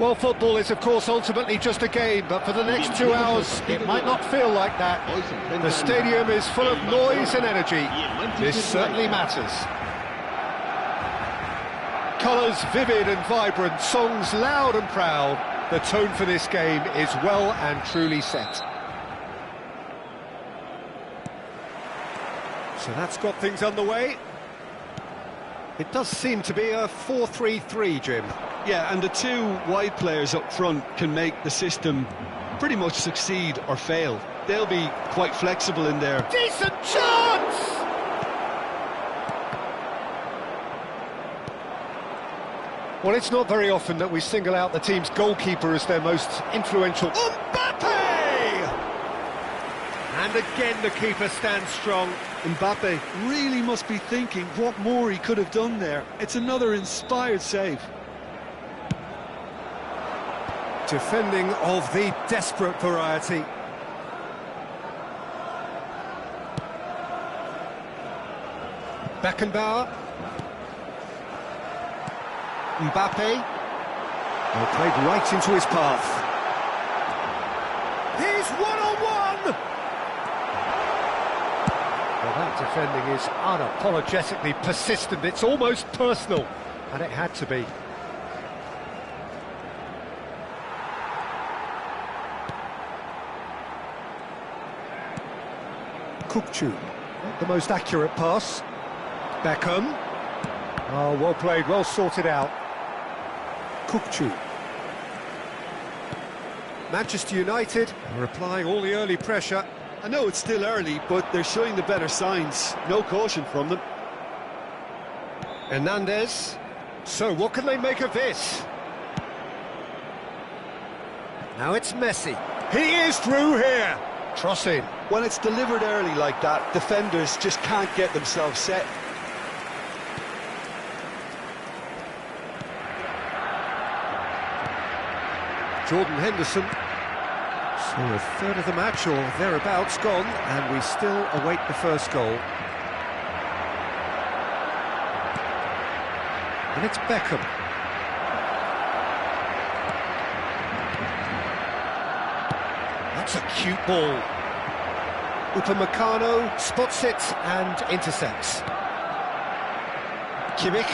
Well, football is, of course, ultimately just a game, but for the next 2 hours, it might not feel like that. The stadium is full of noise and energy. This certainly matters. Colours vivid and vibrant, songs loud and proud. The tone for this game is well and truly set. So that's got things underway. It does seem to be a 4-3-3, Jim. Yeah, and the two wide players up front can make the system pretty much succeed or fail. They'll be quite flexible in there. Decent chance! Well, it's not very often that we single out the team's goalkeeper as their most influential. Mbappe! And again the keeper stands strong. Mbappe really must be thinking what more he could have done there. It's another inspired save. Defending of the desperate variety. Beckenbauer. Mbappe. Well, played right into his path. He's one-on-one! Well, that defending is unapologetically persistent. It's almost personal, and it had to be. Kukçu, not the most accurate pass. Beckham. Oh, well played, well sorted out. Kukçu. Manchester United are applying all the early pressure. I know it's still early, but they're showing the better signs. No caution from them. Hernandez. So, what can they make of this? Now it's Messi. He is through here. Cross in. When it's delivered early like that, defenders just can't get themselves set. Jordan Henderson. So a third of the match or thereabouts gone, and we still await the first goal. And it's Beckham. That's a cute ball. Upamecano spots it and intercepts. Kimmich.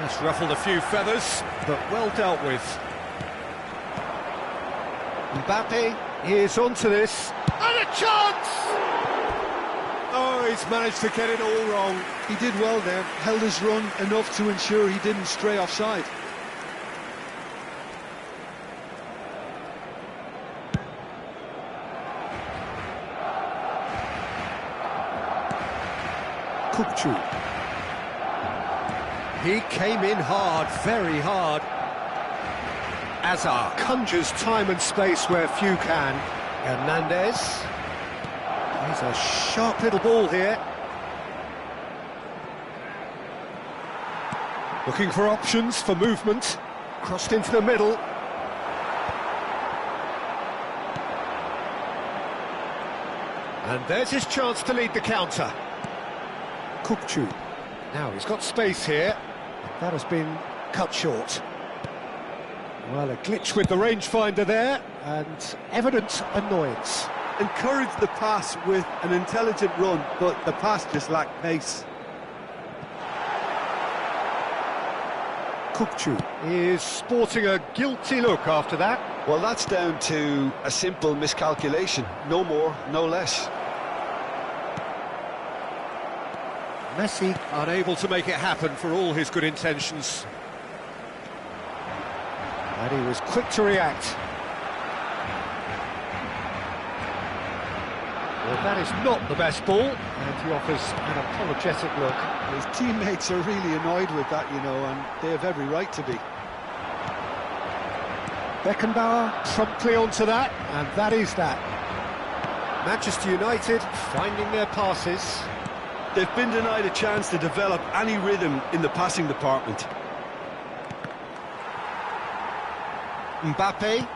That's ruffled a few feathers, but well dealt with. Mbappe is onto this. And a chance! Oh, he's managed to get it all wrong. He did well there, held his run enough to ensure he didn't stray offside. Kukçu. He came in hard, very hard. Azar conjures time and space where few can. Hernandez. He's a sharp little ball here. Looking for options for movement. Crossed into the middle. And there's his chance to lead the counter. Kukçu. Now he's got space here. That has been cut short. Well, a glitch with the rangefinder there, and evident annoyance. Encouraged the pass with an intelligent run, but the pass just lacked pace. Kukçu is sporting a guilty look after that. Well, that's down to a simple miscalculation. No more, no less. Messi unable to make it happen for all his good intentions. And he was quick to react. Well, that is not the best ball, and he offers an apologetic look. His teammates are really annoyed with that, you know, and they have every right to be. Beckenbauer promptly onto that, and that is that. Manchester United finding their passes. They've been denied a chance to develop any rhythm in the passing department. Mbappe.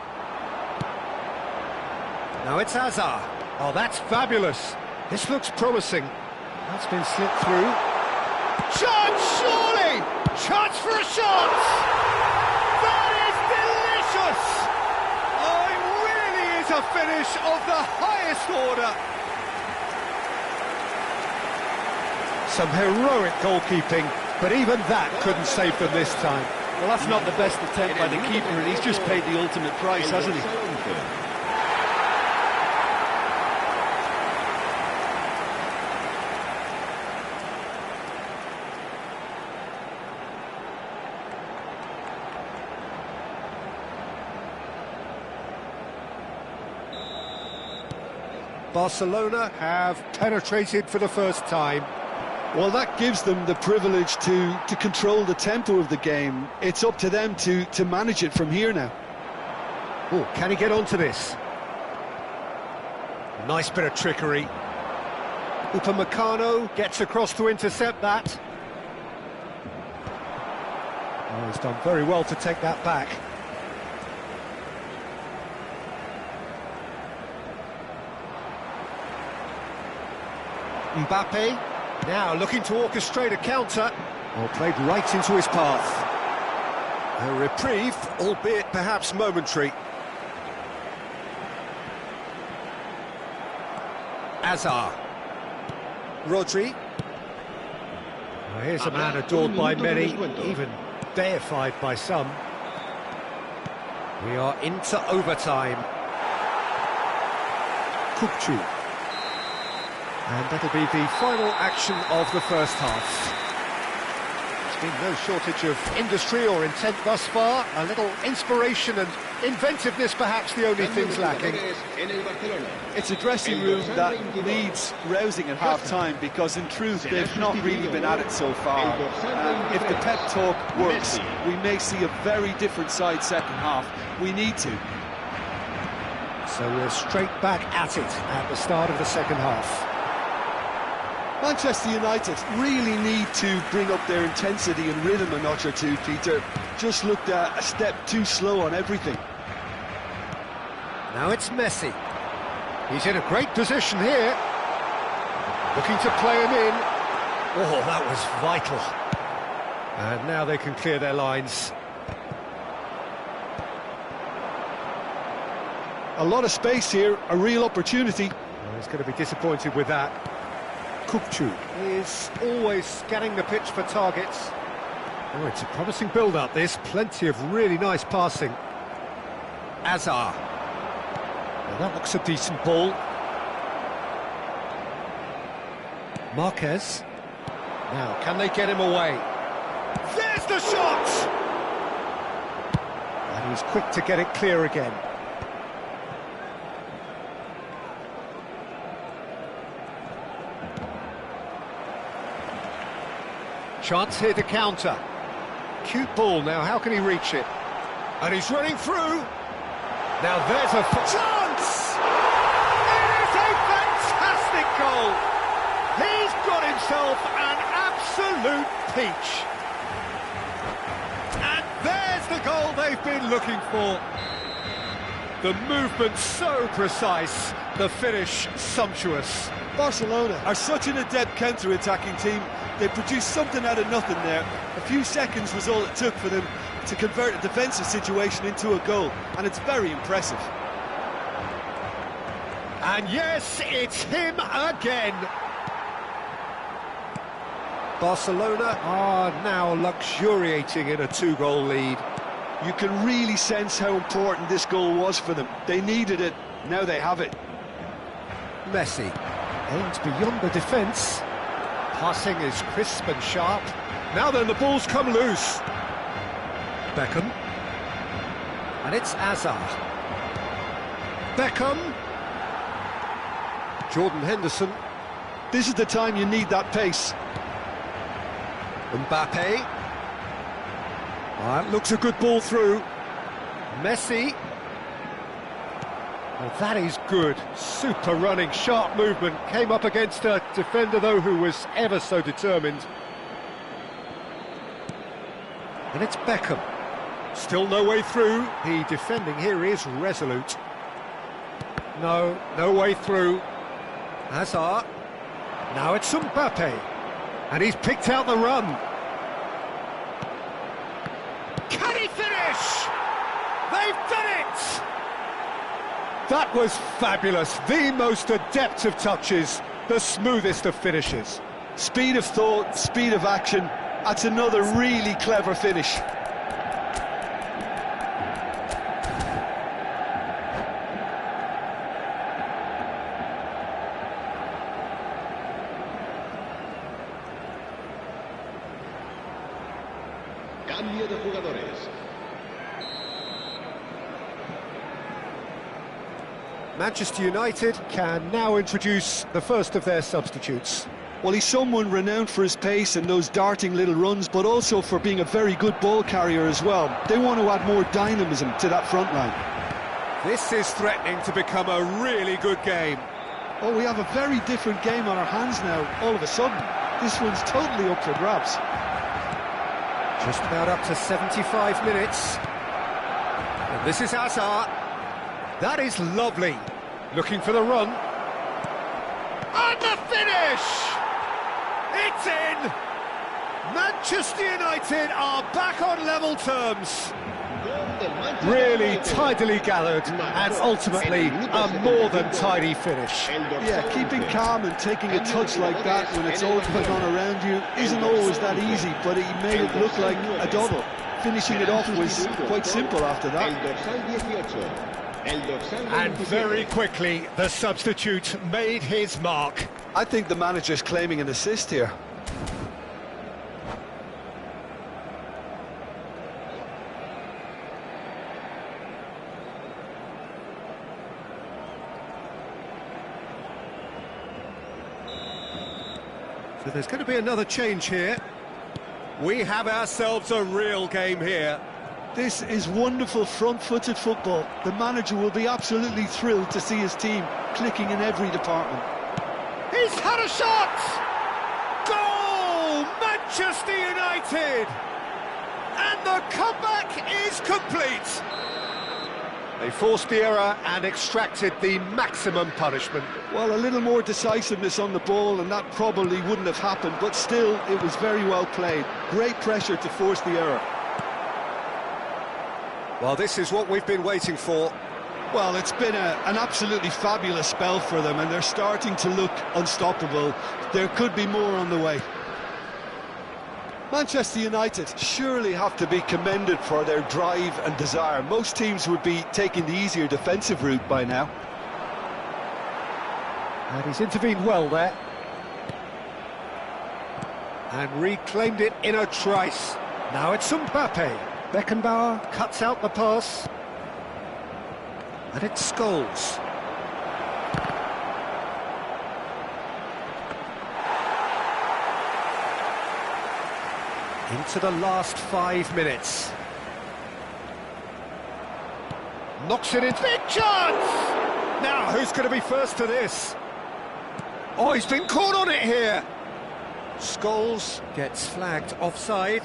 Now it's Hazard. Oh, that's fabulous. This looks promising. That's been slipped through. Chance, surely! Chance for a shot! a finish of the highest order. Some heroic goalkeeping, but even that couldn't save them this time. Well, that's not the best attempt by the keeper, and he's just paid the ultimate price, hasn't he? Barcelona have penetrated for the first time. Well, that gives them the privilege to control the tempo of the game. It's up to them to manage it from here now. Oh, can he get onto this? Nice bit of trickery. Upamecano gets across to intercept that. Oh, he's done very well to take that back. Mbappe, now looking to orchestrate a counter. Oh, played right into his path. A reprieve, albeit perhaps momentary. Azar. Rodri. Well, here's a man adored by many, even deified by some. We are into overtime. Kukçu. And that'll be the final action of the first half. There's been no shortage of industry or intent thus far. A little inspiration and inventiveness, perhaps the only things lacking. It's a dressing room that needs rousing at half-time, because in truth they've not really been at it so far. If the pep talk works, we may see a very different side second half. We need to. So we're straight back at it at the start of the second half. Manchester United really need to bring up their intensity and rhythm a notch or two, Peter. Just looked a step too slow on everything. Now it's Messi. He's in a great position here. Looking to play him in. Oh, that was vital. And now they can clear their lines. A lot of space here, a real opportunity. Well, he's going to be disappointed with that. Kukçu is always scanning the pitch for targets. Oh, it's a promising build-up, this. Plenty of really nice passing. Azar. Well, that looks a decent ball. Marquez. Now, can they get him away? There's the shot! And he's quick to get it clear again. Chance here to counter. Cute ball now, how can he reach it? And he's running through. Now there's a chance! It is a fantastic goal! He's got himself an absolute peach. And there's the goal they've been looking for. The movement so precise, the finish sumptuous. Barcelona are such an adept counter-attacking team. They produced something out of nothing there. A few seconds was all it took for them to convert a defensive situation into a goal, and it's very impressive. And yes, it's him again. Barcelona are now luxuriating in a two-goal lead. You can really sense how important this goal was for them. They needed it, now they have it. Messi aims beyond the defence. Passing is crisp and sharp. Now then, the ball's come loose. Beckham. And it's Azar. Beckham. Jordan Henderson. This is the time you need that pace. Mbappe. That looks a good ball through. Messi. Well, that is good. Super running, sharp movement. Came up against a defender, though, who was ever so determined. And it's Beckham. Still no way through. The defending here is resolute. No way through. Hazard. Now it's Mbappe. And he's picked out the run. Can he finish? They've done it! That was fabulous. The most adept of touches, the smoothest of finishes. Speed of thought, speed of action. That's another really clever finish. Cambio de jugadores. Manchester United can now introduce the first of their substitutes. Well, he's someone renowned for his pace and those darting little runs, but also for being a very good ball carrier as well. They want to add more dynamism to that front line. This is threatening to become a really good game. Oh, we have a very different game on our hands now, all of a sudden. This one's totally up for grabs. Just about up to 75 minutes. And this is Hazard. That is lovely. Looking for the run. And the finish! It's in! Manchester United are back on level terms. Really tidily gathered and ultimately a more than tidy finish. Yeah, keeping calm and taking a touch like that when it's all going on around you isn't always that easy, but he made it look like a double. Finishing it off was quite simple after that. And very quickly, the substitute made his mark. I think the manager's claiming an assist here. So there's going to be another change here. We have ourselves a real game here. This is wonderful front-footed football. The manager will be absolutely thrilled to see his team clicking in every department. He's had a shot! Goal! Manchester United! And the comeback is complete! They forced the error and extracted the maximum punishment. Well, a little more decisiveness on the ball and that probably wouldn't have happened, but still, it was very well played. Great pressure to force the error. Well, this is what we've been waiting for. Well, it's been an absolutely fabulous spell for them, and they're starting to look unstoppable. There could be more on the way. Manchester United surely have to be commended for their drive and desire. Most teams would be taking the easier defensive route by now. And he's intervened well there. And reclaimed it in a trice. Now it's Mbappe. Beckenbauer cuts out the pass. And it's Scholes. Into the last 5 minutes. Knocks it in. Big chance! Now, who's going to be first to this? Oh, he's been caught on it here. Scholes gets flagged offside.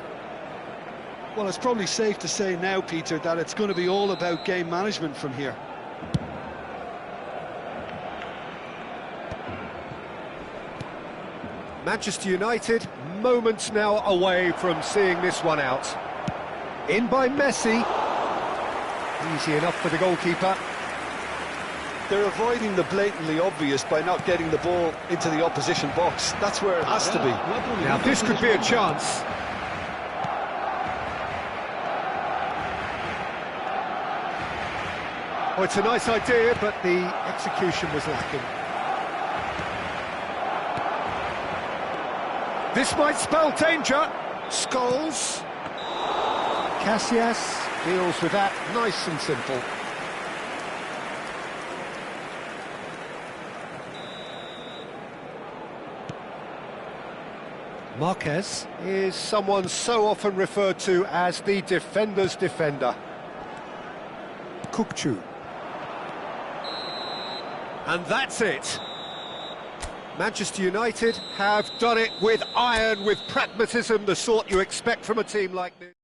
Well, it's probably safe to say now, Peter, that it's going to be all about game management from here. Manchester United, moments now away from seeing this one out. In by Messi. Easy enough for the goalkeeper. They're avoiding the blatantly obvious by not getting the ball into the opposition box. That's where it has to be. Now, this could be a chance. Oh, it's a nice idea, but the execution was lacking. This might spell danger. Scholes. Casillas deals with that nice and simple. Marquez is someone so often referred to as the defender's defender. Kukçu. And that's it. Manchester United have done it with iron, with pragmatism, the sort you expect from a team like this.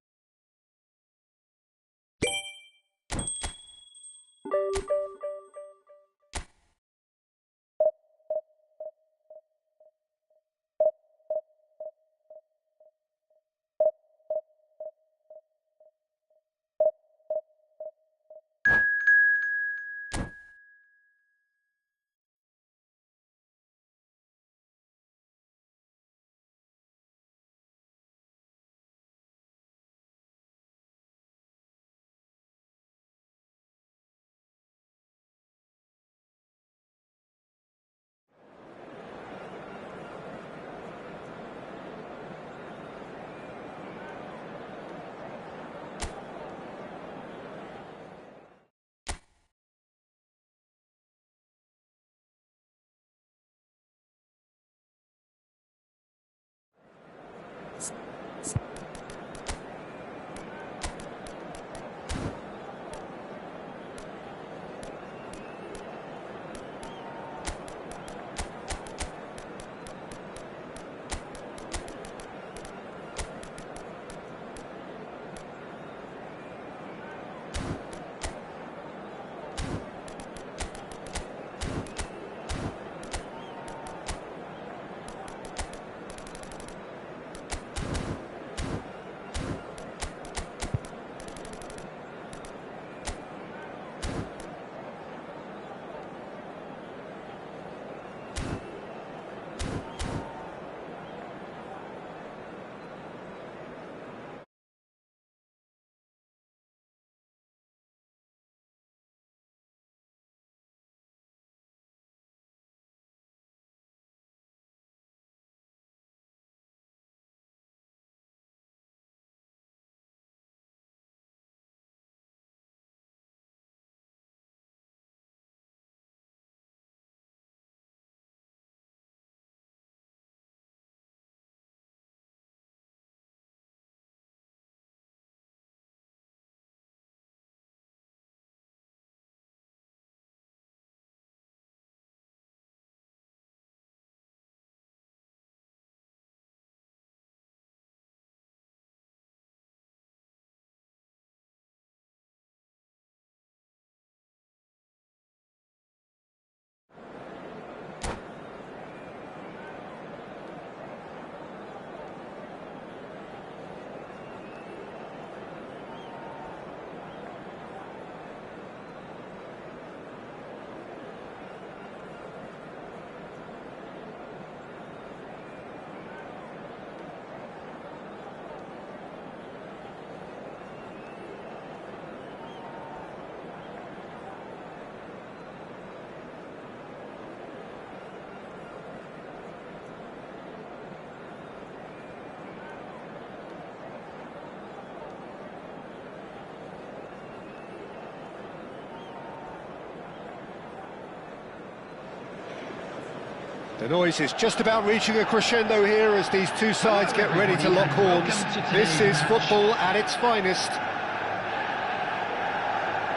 The noise is just about reaching a crescendo here as these two sides get ready to lock horns. This is football at its finest.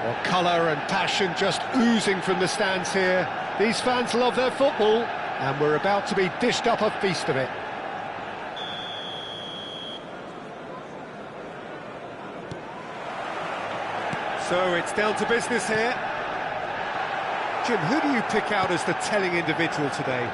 Well, colour and passion just oozing from the stands here. These fans love their football, and we're about to be dished up a feast of it. So it's down to business here. Jim, who do you pick out as the telling individual today?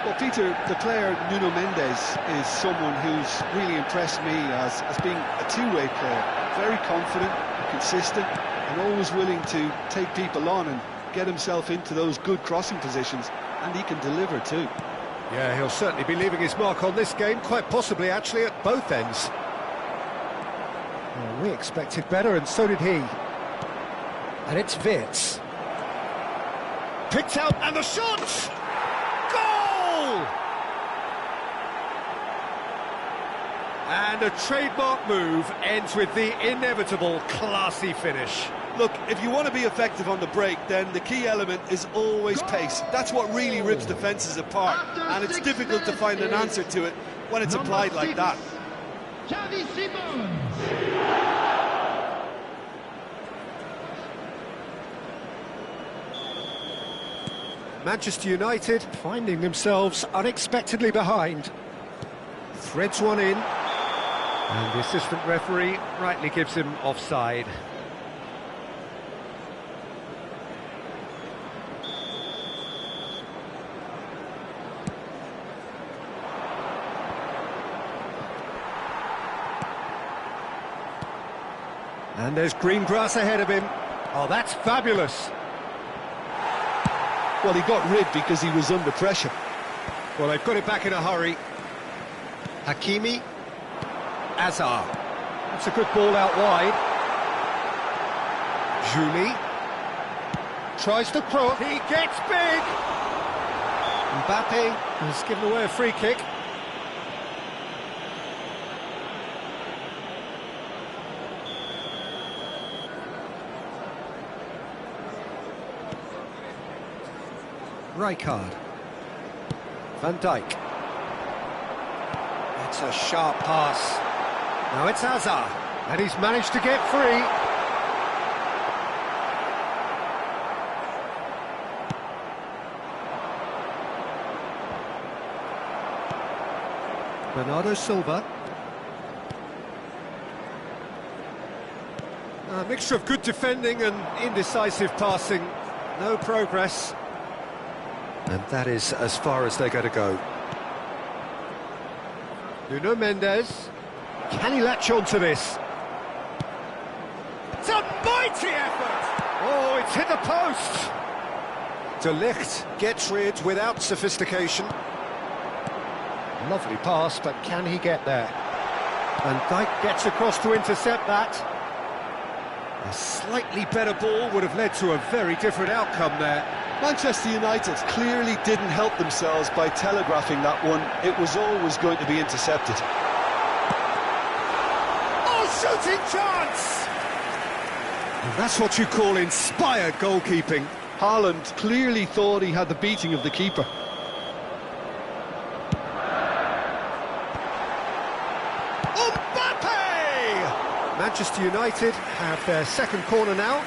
Well, Peter, the player Nuno Mendes is someone who's really impressed me as being a two-way player. Very confident, consistent, and always willing to take people on and get himself into those good crossing positions, and he can deliver too. Yeah, he'll certainly be leaving his mark on this game, quite possibly actually at both ends. Well, we expected better, and so did he. And it's Wirtz. Picked out, and the shot! Goal! And a trademark move ends with the inevitable classy finish. Look, if you want to be effective on the break, then the key element is always pace. That's what really rips defences apart, and it's difficult to find an answer to it when it's applied like that. Manchester United finding themselves unexpectedly behind. Threads one in, and the assistant referee rightly gives him offside. And there's green grass ahead of him. Oh, that's fabulous. Well, he got rid because he was under pressure. Well, they've got it back in a hurry. Hakimi. Azar. That's a good ball out wide. Juli. Tries to cross. He gets big. Mbappe has given away a free kick. Rijkaard. Van Dijk. It's a sharp pass. Now it's Hazard, and he's managed to get free. Bernardo Silva. A mixture of good defending and indecisive passing. No progress. And that is as far as they're going to go. Nuno Mendes. Can he latch on to this? It's a mighty effort! Oh, it's hit the post! De Ligt gets rid without sophistication. Lovely pass, but can he get there? And Dijk gets across to intercept that. A slightly better ball would have led to a very different outcome there. Manchester United clearly didn't help themselves by telegraphing that one. It was always going to be intercepted. Oh, shooting chance! And that's what you call inspired goalkeeping. Haaland clearly thought he had the beating of the keeper. Mbappe! Manchester United have their second corner now.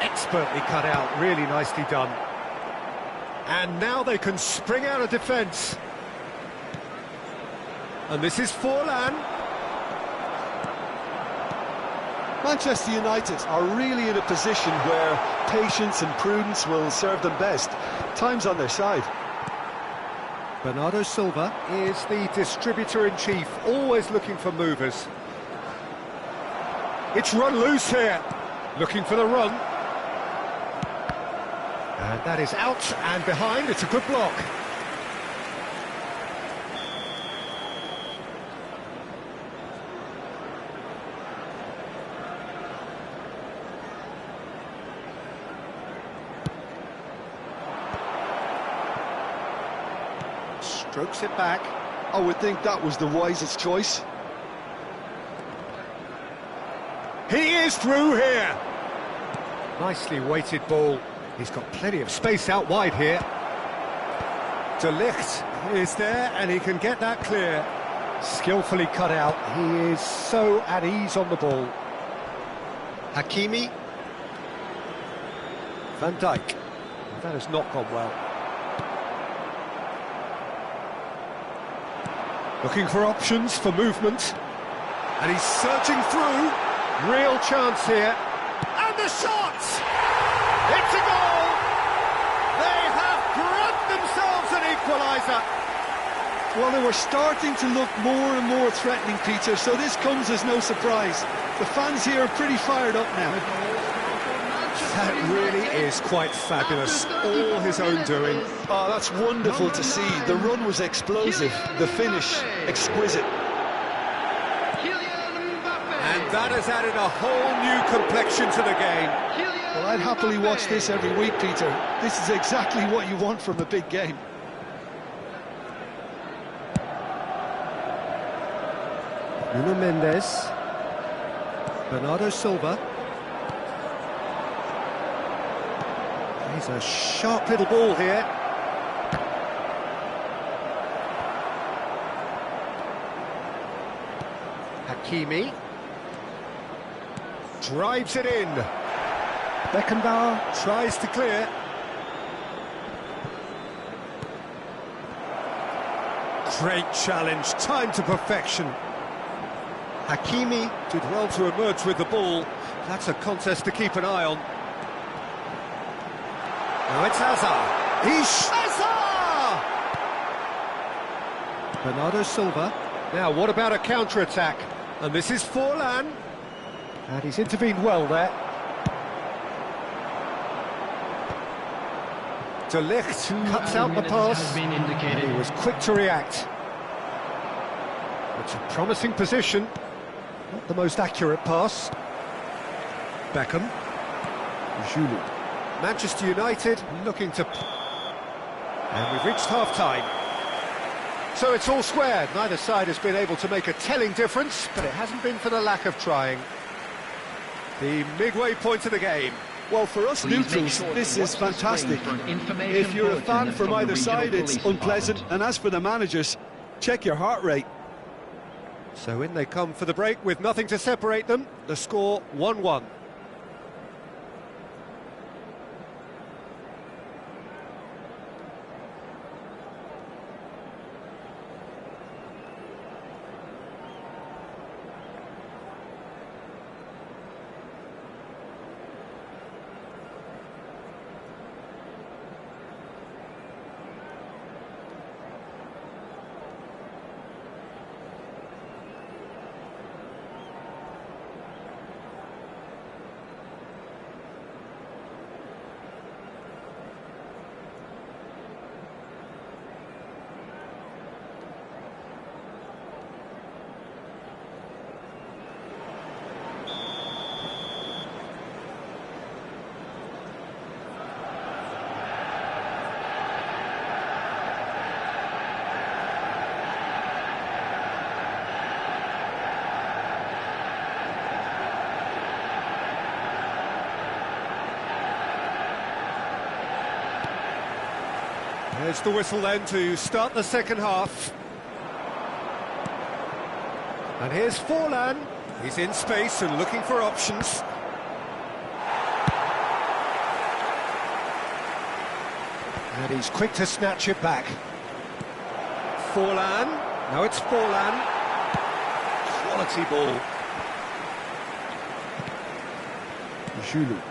Expertly cut out, really nicely done. And now they can spring out of defence. And this is Forlan. Manchester United are really in a position where patience and prudence will serve them best. Time's on their side. Bernardo Silva is the distributor-in-chief, always looking for movers. It's run loose here, looking for the run. And that is out and behind. It's a good block. Strokes it back. I would think that was the wisest choice. He is through here. Nicely weighted ball. He's got plenty of space out wide here. De Ligt is there, and he can get that clear. Skillfully cut out. He is so at ease on the ball. Hakimi. Van Dijk. That has not gone well. Looking for options for movement. And he's surging through. Real chance here. And the shot! It's a goal! They have grabbed themselves an equaliser. Well, they were starting to look more and more threatening, Peter, so this comes as no surprise. The fans here are pretty fired up now. That really is quite fabulous. All his own doing. Oh, that's wonderful to see. The run was explosive, the finish exquisite. And that has added a whole new complexion to the game. Well, I'd happily watch this every week, Peter. This is exactly what you want from a big game. Nuno Mendes. Bernardo Silva. He's a sharp little ball here. Hakimi. Drives it in. Beckenbauer tries to clear. Great challenge, time to perfection. Hakimi did well to emerge with the ball. That's a contest to keep an eye on. Now it's Hazard. Hazard! Bernardo Silva. Now, what about a counter-attack? And this is Forlan. And he's intervened well there. De Ligt cuts out the pass. And he was quick to react. It's a promising position. Not the most accurate pass. Beckham. Giroud. Manchester United looking to... And we've reached half-time. So it's all square. Neither side has been able to make a telling difference, but it hasn't been for the lack of trying. The midway point of the game. Well, for us neutrals, this is fantastic. If you're a fan from either side, it's unpleasant. And as for the managers, check your heart rate. So in they come for the break with nothing to separate them. The score 1-1. There's the whistle then to start the second half. And here's Forlan. He's in space and looking for options. And he's quick to snatch it back. Forlan. Now it's Forlan. Quality ball. Giroud.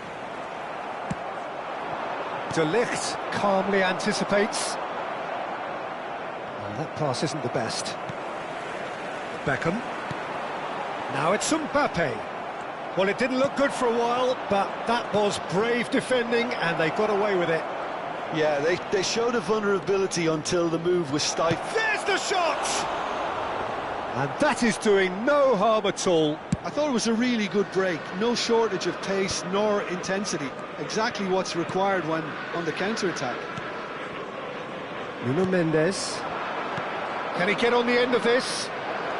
De Ligt calmly anticipates. And that pass isn't the best. Beckham. Now it's Mbappe. Well, it didn't look good for a while, but that was brave defending, and they got away with it. Yeah, they showed a vulnerability until the move was stifled. There's the shot! And that is doing no harm at all. I thought it was a really good break. No shortage of pace nor intensity. Exactly what's required when on the counter-attack. Nuno Mendes. Can he get on the end of this?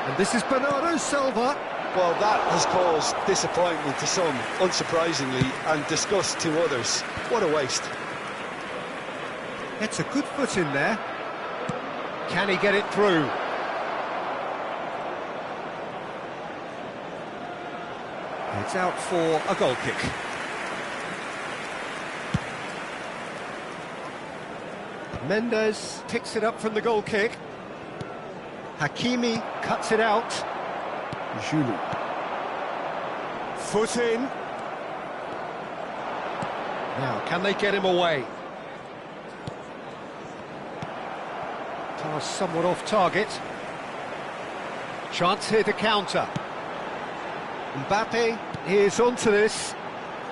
And this is Bernardo Silva. Well, that has caused disappointment to some, unsurprisingly, and disgust to others. What a waste. It's a good foot in there. Can he get it through? It's out for a goal kick. Mendes picks it up from the goal kick. Hakimi cuts it out. Julu. Foot in. Now, can they get him away? Pass somewhat off target. Chance here to counter. Mbappe is onto this.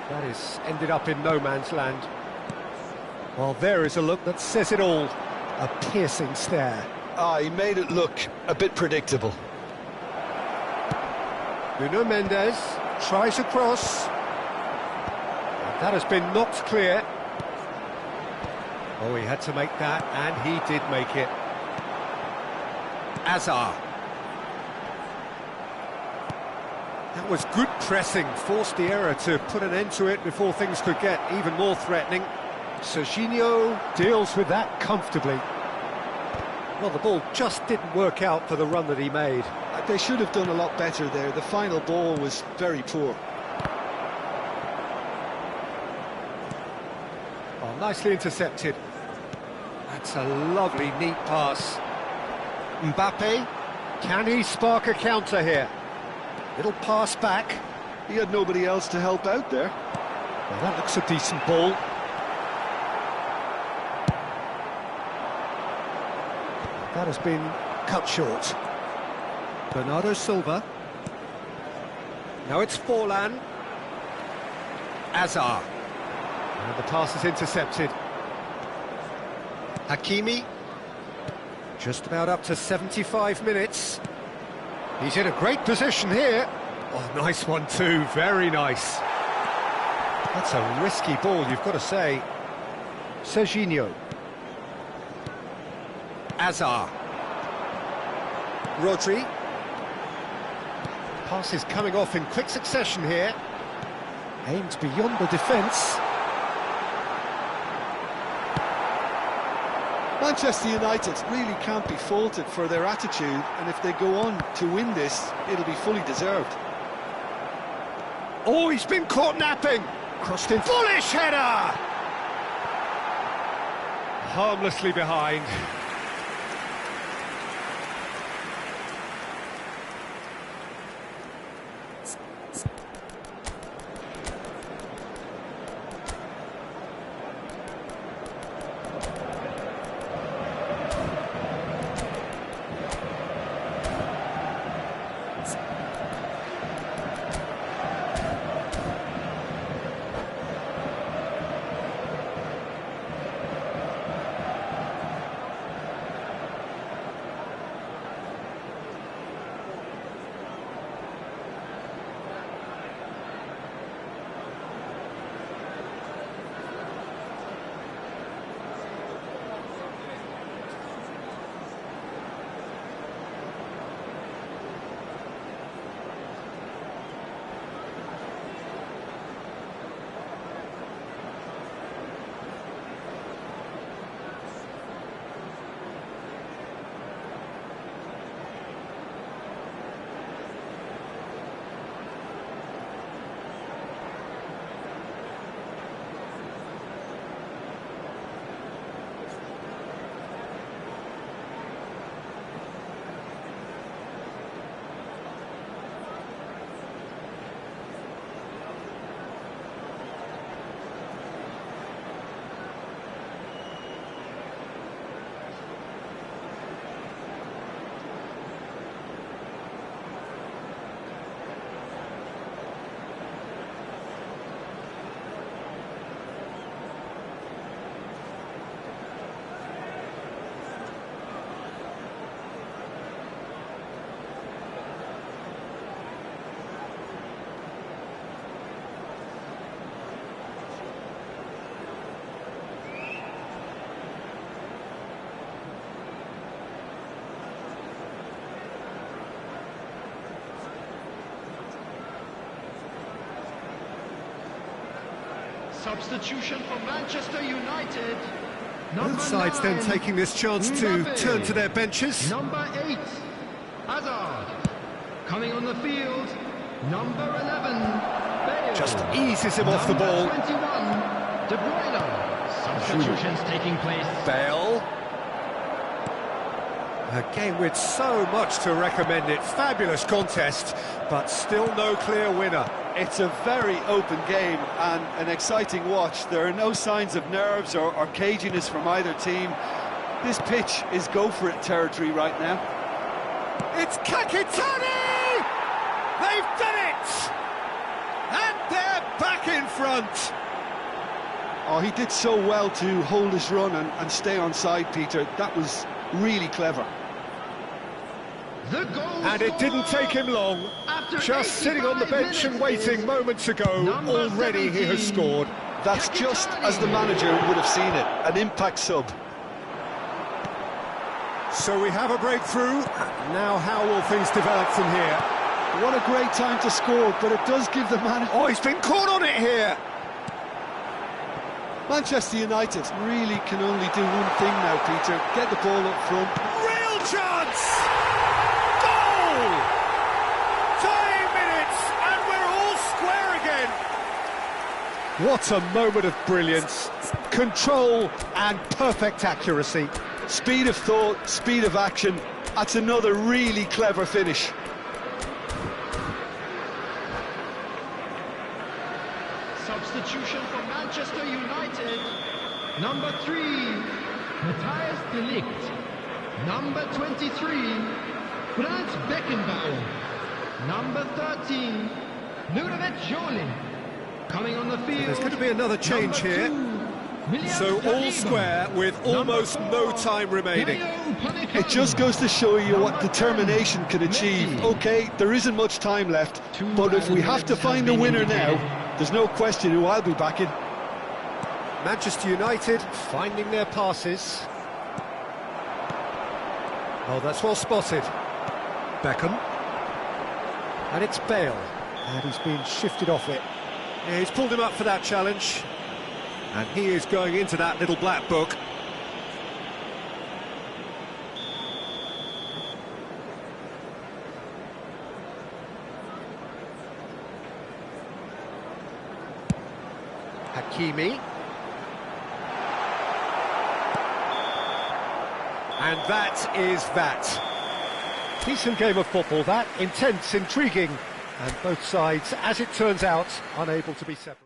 That is ended up in no man's land. Well, there is a look that says it all. A piercing stare. He made it look a bit predictable. Nuno Mendes tries a cross. That has been knocked clear. Oh, he had to make that, and he did make it. Azar. That was good pressing, forced the error to put an end to it before things could get even more threatening. Serginho deals with that comfortably. Well, the ball just didn't work out for the run that he made. They should have done a lot better there. The final ball was very poor. Oh, nicely intercepted. That's a lovely, neat pass. Mbappe, can he spark a counter here? Little pass back. He had nobody else to help out there. Well, that looks a decent ball. That has been cut short. Bernardo Silva. Now it's Forlan. Azar. And the pass is intercepted. Hakimi. Just about up to 75 minutes. He's in a great position here. Oh, nice one too, very nice. That's a risky ball, you've got to say. Serginho. Azar. Rodri. Pass is coming off in quick succession here. Aimed beyond the defence. Manchester United really can't be faulted for their attitude, and if they go on to win this, it'll be fully deserved. Oh, he's been caught napping! Crossed in. Foolish header! Harmlessly behind. Substitution for Manchester United. Both sides then taking this chance to turn to their benches. Number 8, Hazard. Coming on the field, number 11, Bale. Just eases him off the ball. Number 21, De Bruyne. Substitutions taking place. Bale. A game with so much to recommend it. Fabulous contest, but still no clear winner. It's a very open game and an exciting watch. There are no signs of nerves or caginess from either team. This pitch is go-for-it territory right now. It's KAKI! They've done it! And they're back in front! Oh, he did so well to hold his run and stay on side, Peter. That was really clever. And it didn't take him long. Just sitting on the bench and waiting moments ago, already he has scored. That's just as the manager would have seen it, an impact sub. So we have a breakthrough. Now how will things develop from here? What a great time to score, but it does give the manager... Oh, he's been caught on it here! Manchester United really can only do one thing now, Peter. Get the ball up front. Real chance! Goal! Tying minutes, and we're all square again. What a moment of brilliance. Control and perfect accuracy. Speed of thought, speed of action. That's another really clever finish. Substitution for Manchester United. Number 3, Matthias de Ligt. Number 23, Franz Beckenbauer. Number 13, Ludovic Jolie. Coming on the field. There's going to be another change here. 2, So all square with almost no time remaining. It just goes to show you what determination can achieve. Okay, there isn't much time left, but if we have to find a winner now, there's no question who I'll be backing. Manchester United finding their passes. Oh, that's well spotted. Beckham. And it's Bale. And he's been shifted off it. Yeah, he's pulled him up for that challenge. And he is going into that little black book. Hakimi. And that is that. Decent game of football, that. Intense, intriguing. And both sides, as it turns out, unable to be separated.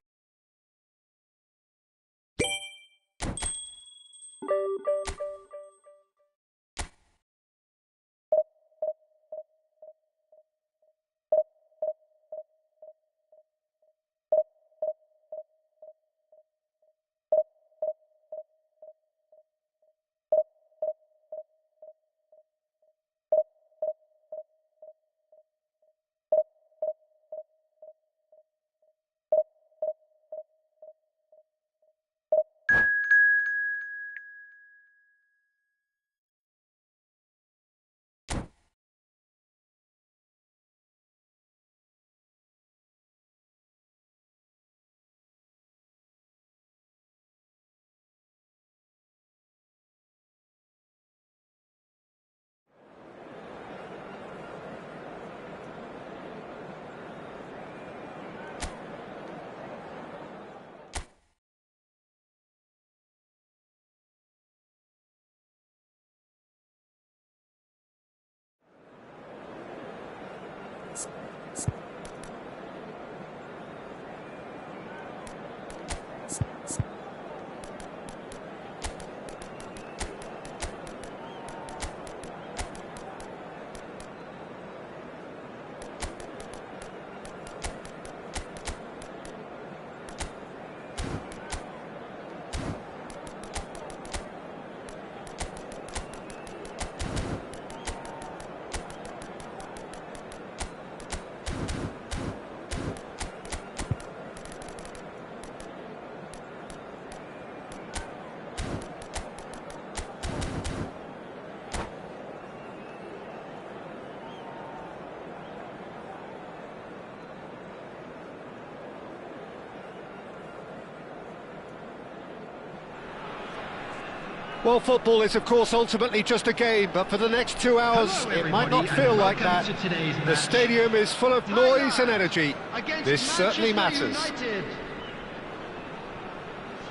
Well, football is, of course, ultimately just a game, but for the next 2 hours, Hello, it might not everybody, feel and like welcome that. to today's The match. stadium is full of noise and energy. Against This certainly Manchester matters. United.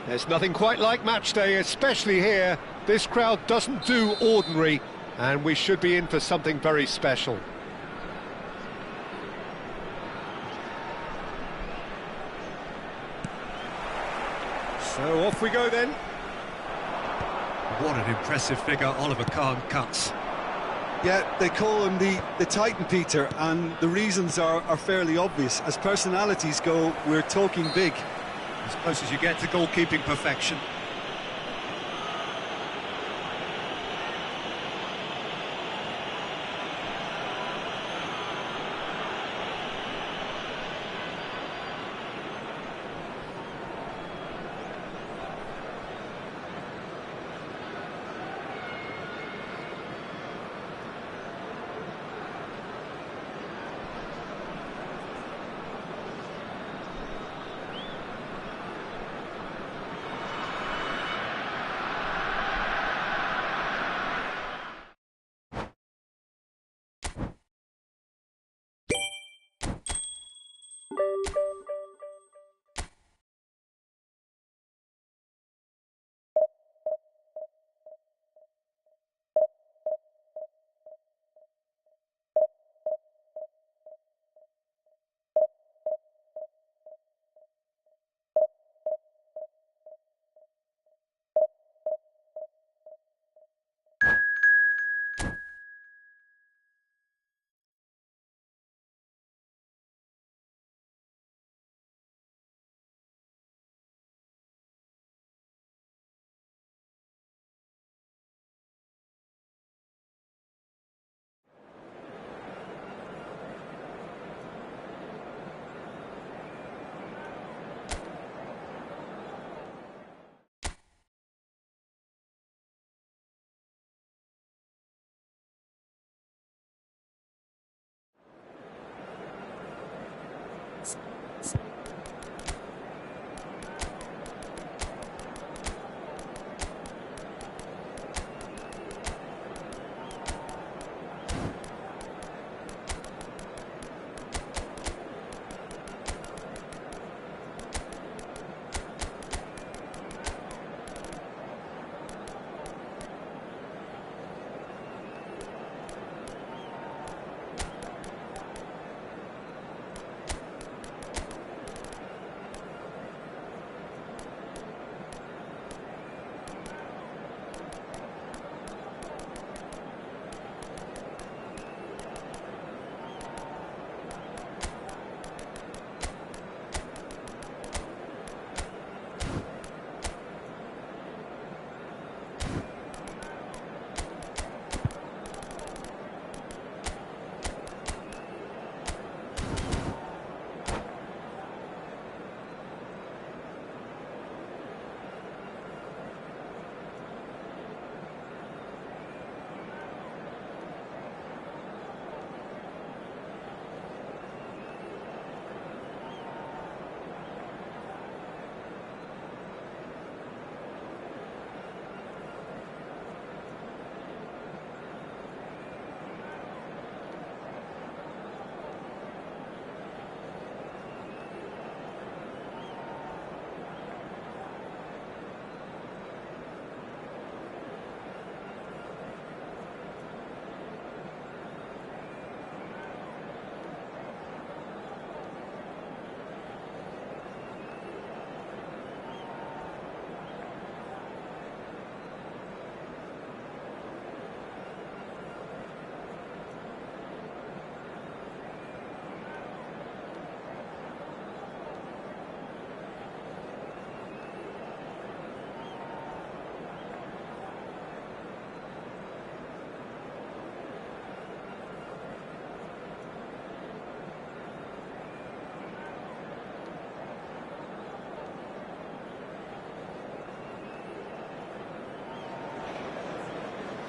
There's nothing quite like match day, especially here. This crowd doesn't do ordinary, and we should be in for something very special. So off we go then. What an impressive figure Oliver Kahn cuts. Yeah, they call him the Titan, Peter, and the reasons are fairly obvious. As personalities go, we're talking big. As close as you get to goalkeeping perfection.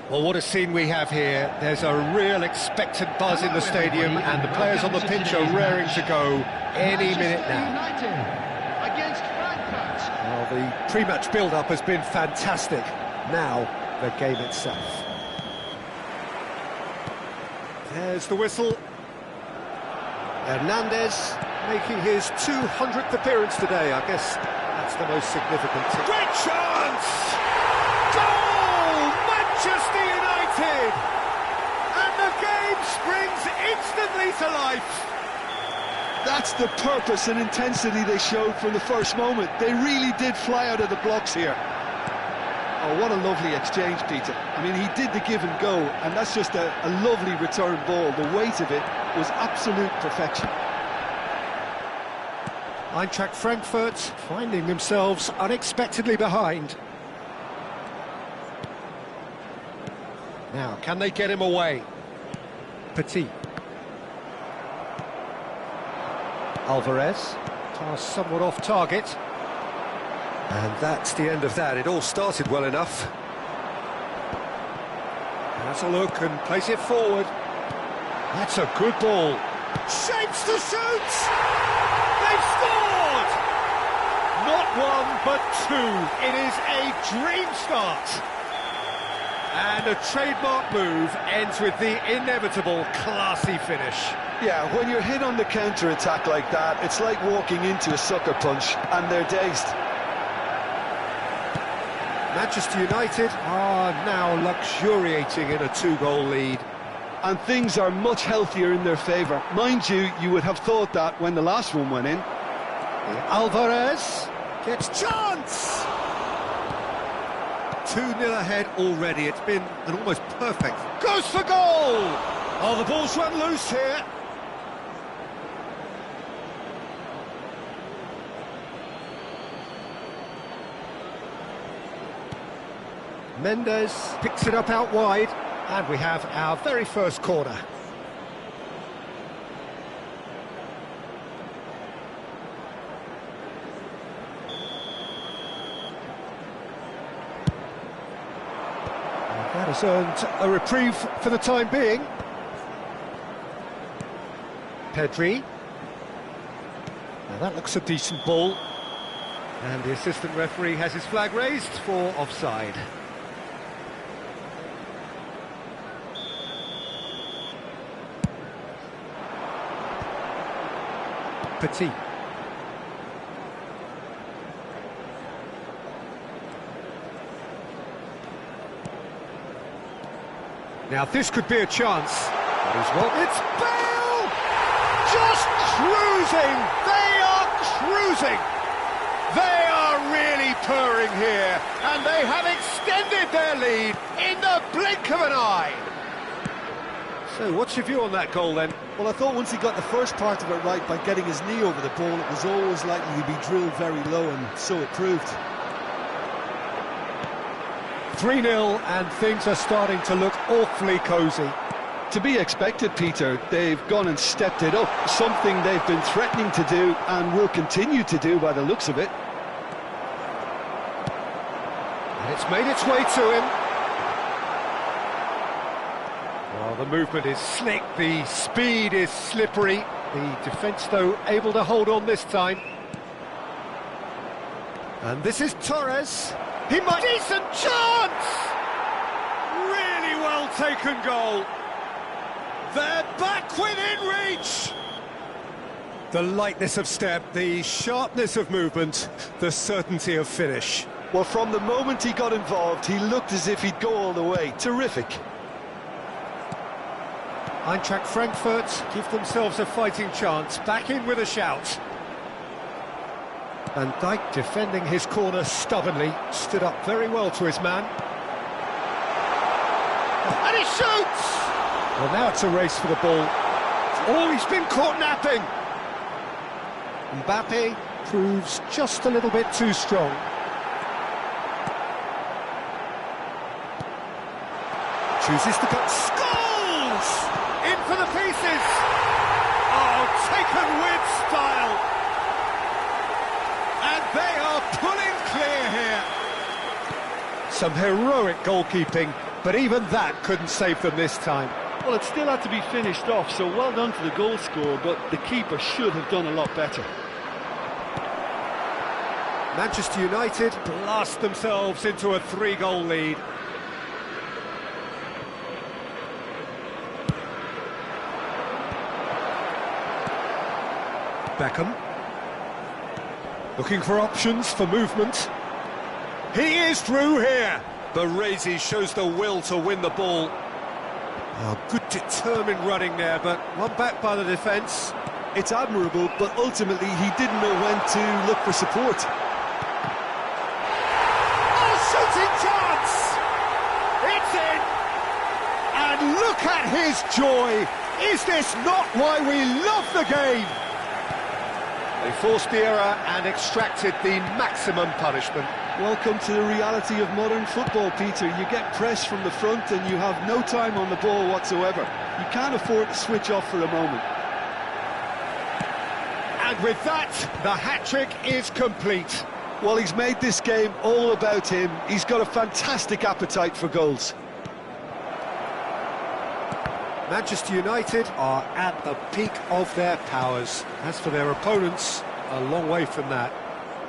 Well, what a scene we have here. There's a real expectant buzz in the stadium, and the players on the pitch are raring to go any minute now. United against Frankfurt. Well, the pre-match build-up has been fantastic. Now, the game itself. There's the whistle. Hernandez making his 200th appearance today. I guess that's the most significant. Great chance! Goal! Manchester United! And the game springs instantly to life. That's the purpose and intensity they showed from the first moment. They really did fly out of the blocks here. Oh, what a lovely exchange, Peter. I mean, he did the give and go, and that's just a lovely return ball. The weight of it was absolute perfection. Eintracht Frankfurt finding themselves unexpectedly behind. Now, can they get him away? Petit. Alvarez, pass somewhat off target. And that's the end of that. It all started well enough. Has a look and plays it forward. That's a good ball. Shapes to shoot! They've scored! Not one, but two. It is a dream start. And a trademark move ends with the inevitable classy finish. Yeah, when you're hit on the counter-attack like that, it's like walking into a sucker punch, and they're dazed. Manchester United are now luxuriating in a 2-goal lead. And things are much healthier in their favour. Mind you, you would have thought that when the last one went in. Alvarez gets chance! 2-0 ahead already. It's been an almost perfect. Goes for goal! Oh, the ball's run loose here. Mendes picks it up out wide, and we have our very first corner. That has earned a reprieve for the time being. Pedri. Now that looks a decent ball. And the assistant referee has his flag raised for offside. Petit. Now this could be a chance. It's Bale! Just cruising! They are cruising! They are really purring here, and they have extended their lead in the blink of an eye. So what's your view on that goal then? Well, I thought once he got the first part of it right by getting his knee over the ball, it was always likely to be drilled very low, and so it proved. 3-0, and things are starting to look awfully cosy. To be expected, Peter. They've gone and stepped it up, something they've been threatening to do and will continue to do by the looks of it. And it's made its way to him. Well, the movement is slick, the speed is slippery. The defence, though, able to hold on this time. And this is Torres. He might... Decent chance! Really well taken goal. They're back within reach! The lightness of step, the sharpness of movement, the certainty of finish. Well, from the moment he got involved, he looked as if he'd go all the way. Terrific. Eintracht Frankfurt give themselves a fighting chance, back in with a shout. Van Dijk defending his corner stubbornly, stood up very well to his man. And he shoots! Well, now it's a race for the ball. Oh, he's been caught napping! Mbappe proves just a little bit too strong. Chooses to go... Scores! In for the pieces! Oh, taken with style! And they are pulling clear here. Some heroic goalkeeping, but even that couldn't save them this time. Well, it still had to be finished off, so well done to the goal scorer, but the keeper should have done a lot better. Manchester United blast themselves into a 3-goal lead. Beckham. Looking for options for movement. He is through here. Baresi shows the will to win the ball. Oh, good determined running there, but one back by the defence. It's admirable, but ultimately he didn't know when to look for support. Oh, shooting chance! It's in! And look at his joy! Is this not why we love the game? They forced the error and extracted the maximum punishment. Welcome to the reality of modern football, Peter. You get pressed from the front and you have no time on the ball whatsoever. You can't afford to switch off for a moment. And with that, the hat-trick is complete. Well, he's made this game all about him. He's got a fantastic appetite for goals. Manchester United are at the peak of their powers. As for their opponents, a long way from that.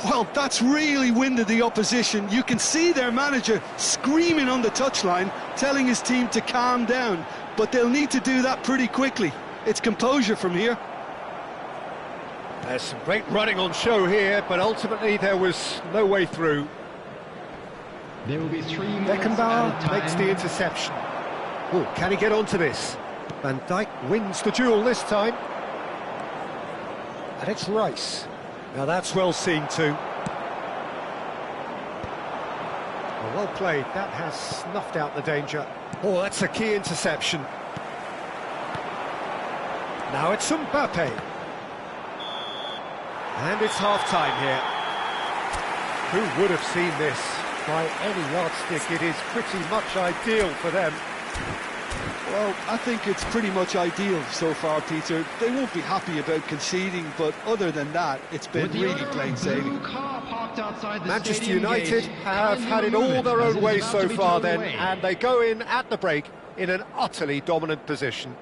Well, that's really winded the opposition. You can see their manager screaming on the touchline, telling his team to calm down. But they'll need to do that pretty quickly. It's composure from here. There's some great running on show here, but ultimately there was no way through. There will be 3 minutes Beckenbauer added time. makes the interception. Oh, can he get onto this? Van Dijk wins the duel this time. And it's Rice. Now that's well seen too. Well played, that has snuffed out the danger. Oh, that's a key interception. Now it's Mbappe. And it's half-time here. Who would have seen this? By any yardstick, it is pretty much ideal for them. Well, I think it's pretty much ideal so far, Peter. They won't be happy about conceding, but other than that, it's been With the really owner of plain the sailing. blue car parked outside the Manchester stadium United gate, have kindly had it remove all their as own it way is about so to be far towed then, away. and they go in at the break in an utterly dominant position.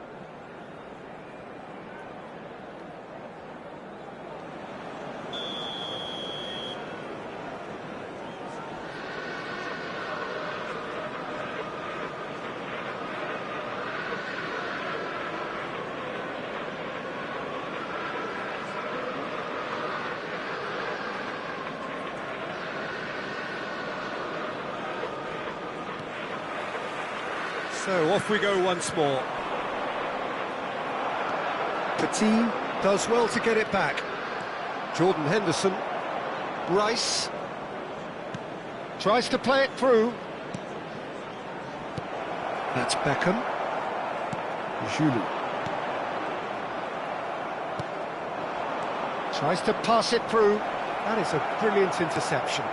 So off we go once more. Petit does well to get it back. Jordan Henderson. Rice. Tries to play it through. That's Beckham. Giroud. Tries to pass it through. That is a brilliant interception.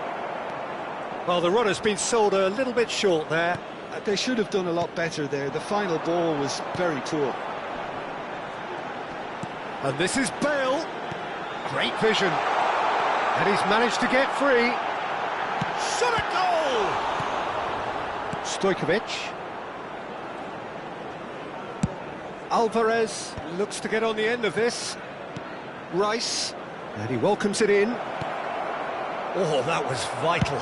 Well, the runner's been sold a little bit short there. They should have done a lot better there. The final ball was very poor. And this is Bale. Great vision. And he's managed to get free. Shot at goal! Stojkovic. Alvarez looks to get on the end of this. Rice. And he welcomes it in. Oh, that was vital.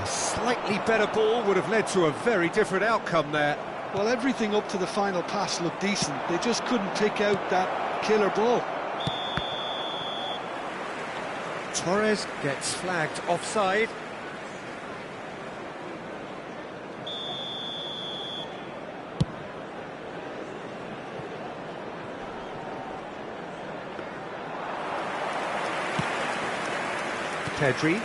A slightly better ball would have led to a very different outcome there. Well, everything up to the final pass looked decent. They just couldn't pick out that killer ball. Torres gets flagged offside. Pedri.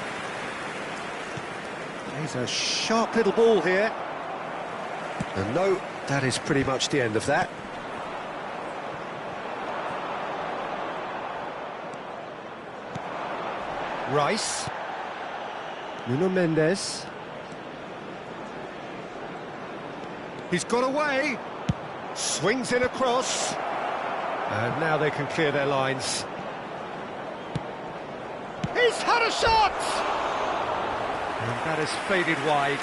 He's a sharp little ball here. And no, that is pretty much the end of that. Rice. Nuno Mendes. He's got away. Swings in across. And now they can clear their lines. He's had a shot! And that has faded wide.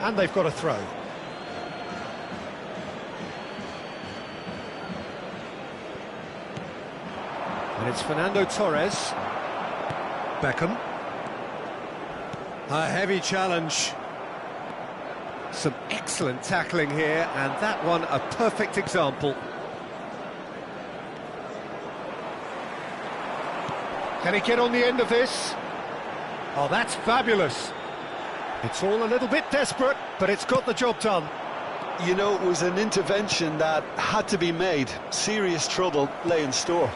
And they've got a throw. And it's Fernando Torres. Beckham. A heavy challenge. Some excellent tackling here, and that one a perfect example. Can he get on the end of this? Oh, that's fabulous. It's all a little bit desperate, but it's got the job done. You know, it was an intervention that had to be made. Serious trouble lay in store.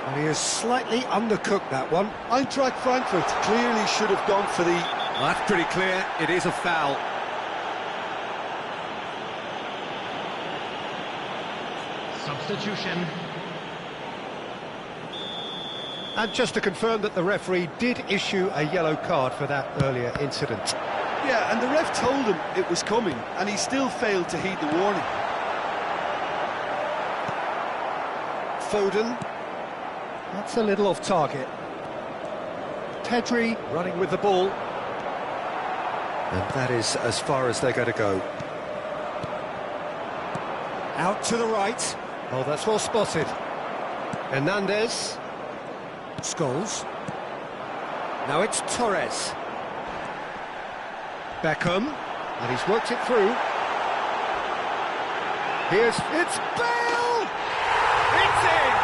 And he has slightly undercooked that one. Eintracht Frankfurt clearly should have gone for the... Well, that's pretty clear, it is a foul. Substitution. And just to confirm that the referee did issue a yellow card for that earlier incident. Yeah, and the ref told him it was coming, and he still failed to heed the warning. Foden. That's a little off target. Pedri running with the ball. And that is as far as they're going to go. Out to the right. Oh, that's well spotted. Hernandez. Scholes. Now it's Torres. Beckham. And he's worked it through. It's Bale! It's in!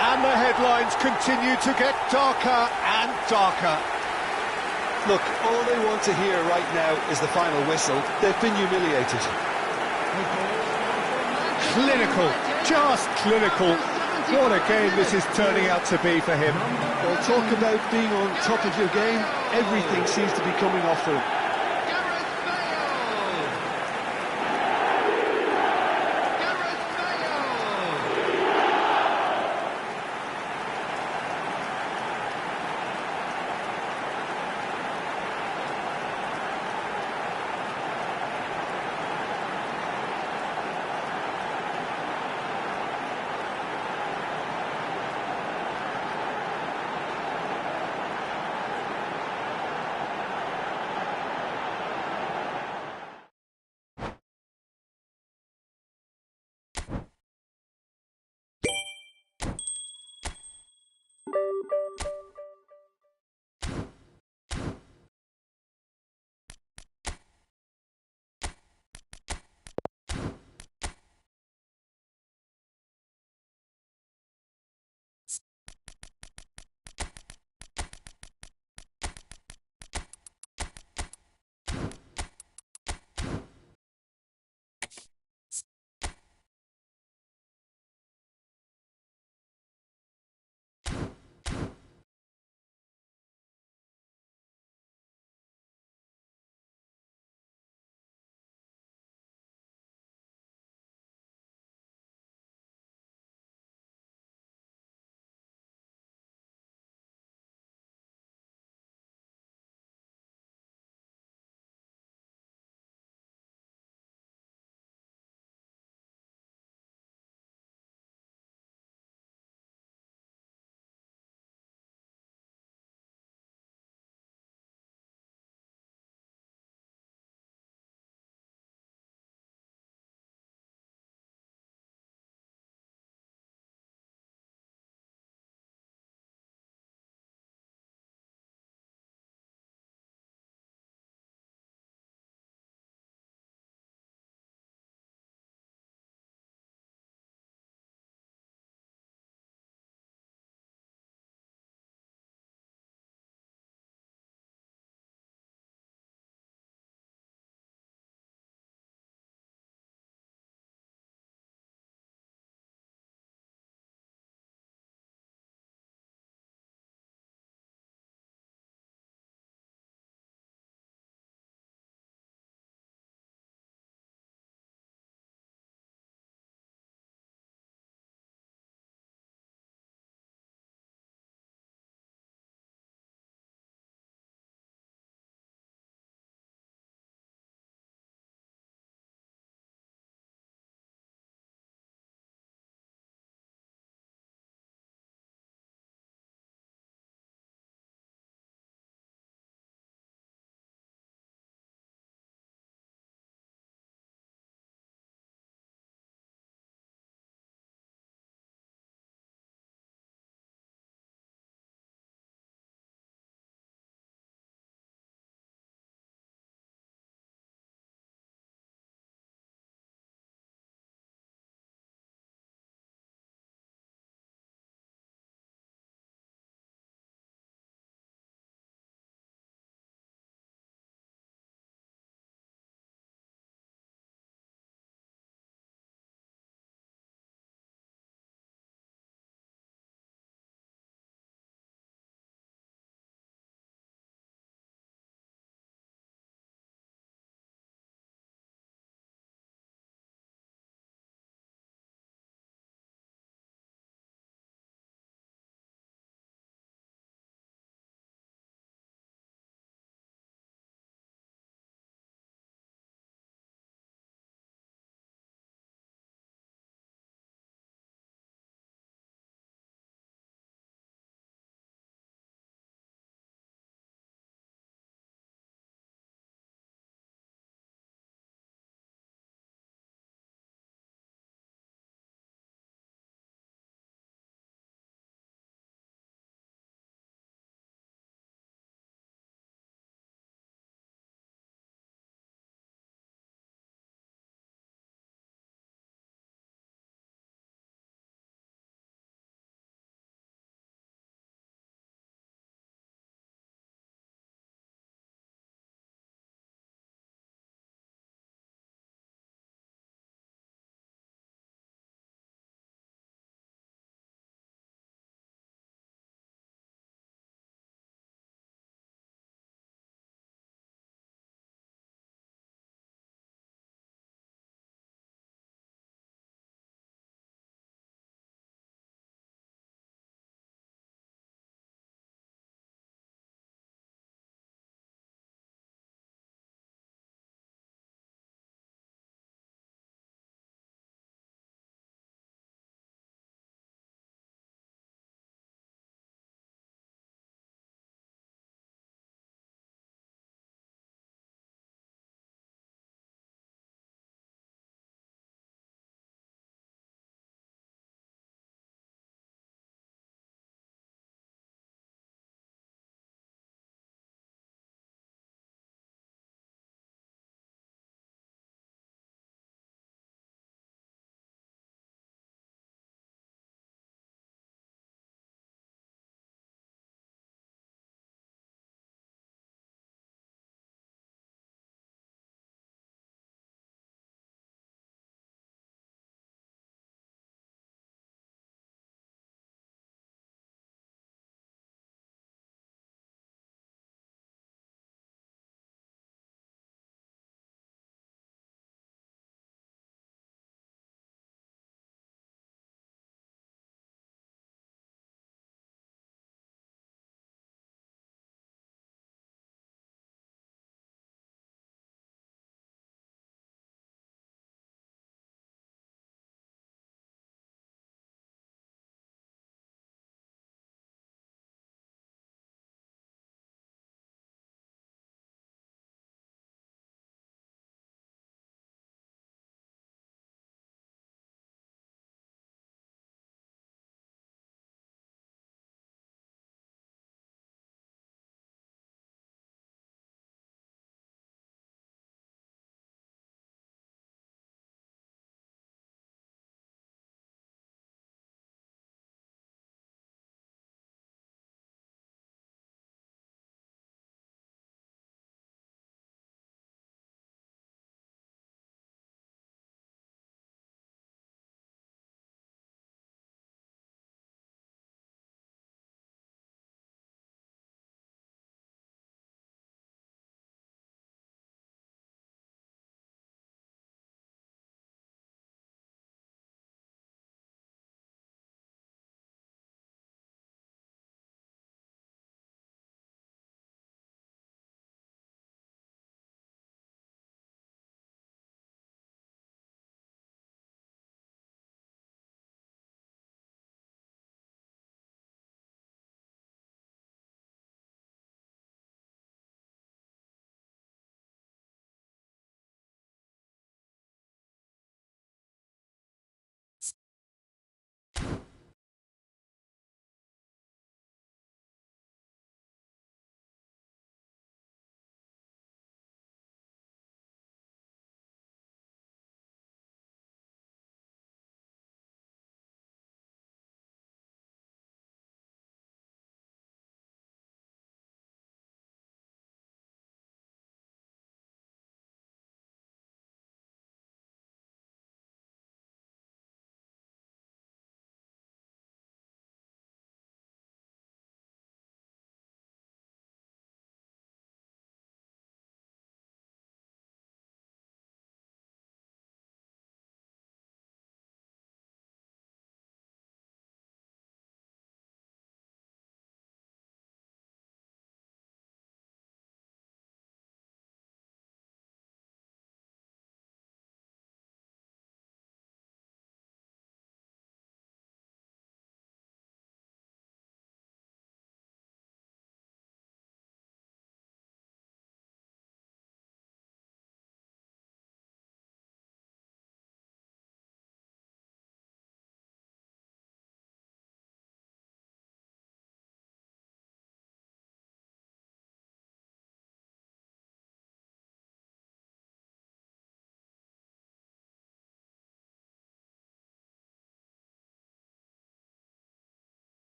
And the headlines continue to get darker and darker. Look, all they want to hear right now is the final whistle. They've been humiliated. Clinical, just clinical. What a game this is turning out to be for him. Well, talk about being on top of your game. Everything seems to be coming off for him.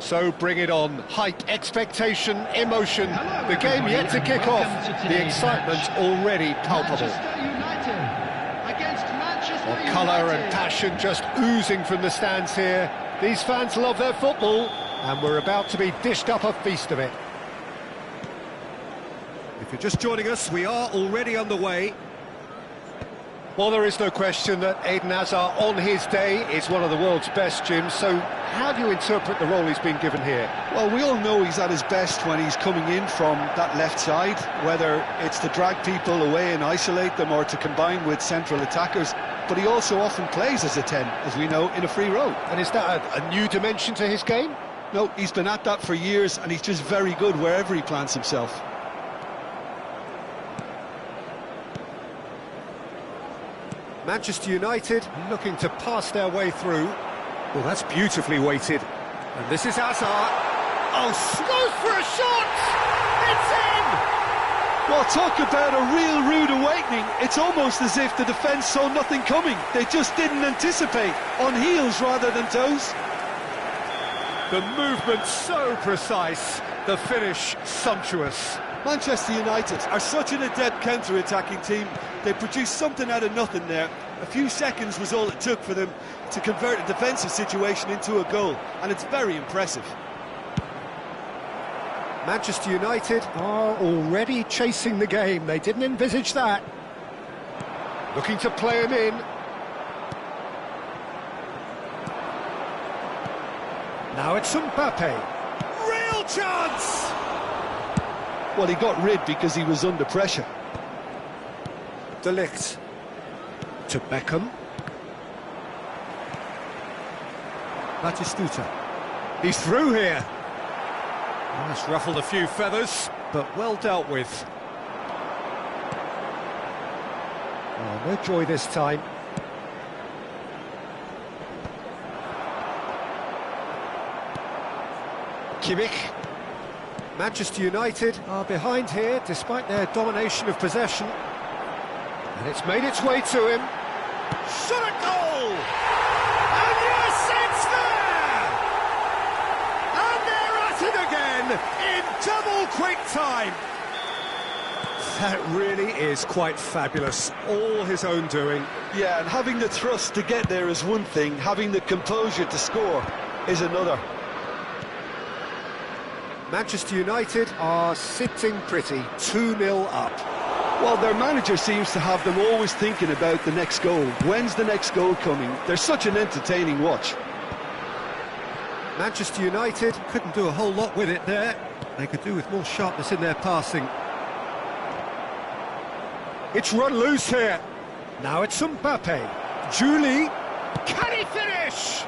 So bring it on. Hype, expectation, emotion. The game yet to kick off. The excitement already palpable. Colour and passion just oozing from the stands here. These fans love their football, and we're about to be dished up a feast of it. If you're just joining us, we are already underway. Well, there is no question that Eden Hazard, on his day, is one of the world's best, Jim. So how do you interpret the role he's been given here? Well, we all know he's at his best when he's coming in from that left side, whether it's to drag people away and isolate them or to combine with central attackers. But he also often plays as a 10, as we know, in a free role. And is that a new dimension to his game? No, he's been at that for years, and he's just very good wherever he plants himself. Manchester United looking to pass their way through. Well, that's beautifully weighted. And this is Hazard. Oh, goes for a shot! It's in! Well, talk about a real rude awakening. It's almost as if the defence saw nothing coming. They just didn't anticipate. On heels rather than toes. The movement so precise, the finish sumptuous. Manchester United are such an adept counter-attacking team. They produced something out of nothing there. A few seconds was all it took for them to convert a defensive situation into a goal, and it's very impressive. Manchester United are already chasing the game. They didn't envisage that. Looking to play him in. Now it's Mbappe. Real chance! Well, he got rid because he was under pressure. De Ligt. To Beckham. Batistuta. He's through here. Well, that's ruffled a few feathers, but well dealt with. Oh, no joy this time. Kimmich. Manchester United are behind here despite their domination of possession. And it's made its way to him. Shot at goal! And yes, it's there! And they're at it again in double quick time. That really is quite fabulous. All his own doing. Yeah, and having the thrust to get there is one thing, having the composure to score is another. Manchester United are sitting pretty, 2-0 up. Well, their manager seems to have them always thinking about the next goal. When's the next goal coming? They're such an entertaining watch. Manchester United couldn't do a whole lot with it there. They could do with more sharpness in their passing. It's run loose here. Now it's Mbappe. Julie. Can he finish?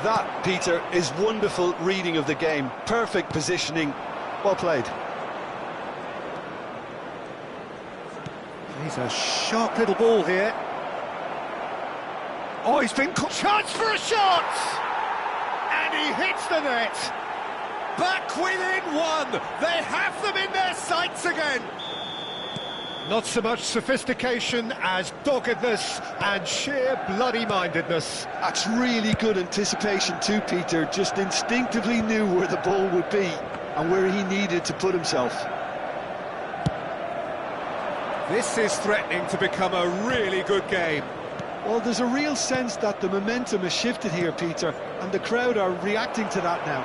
That, Peter, is wonderful reading of the game. Perfect positioning. Well played. He's a sharp little ball here. Oh, he's been caught. Chance for a shot! And he hits the net. Back within one. They have them in their sights again. Not so much sophistication as doggedness and sheer bloody-mindedness. That's really good anticipation too, Peter. Just instinctively knew where the ball would be and where he needed to put himself. This is threatening to become a really good game. Well, there's a real sense that the momentum has shifted here, Peter, and the crowd are reacting to that now.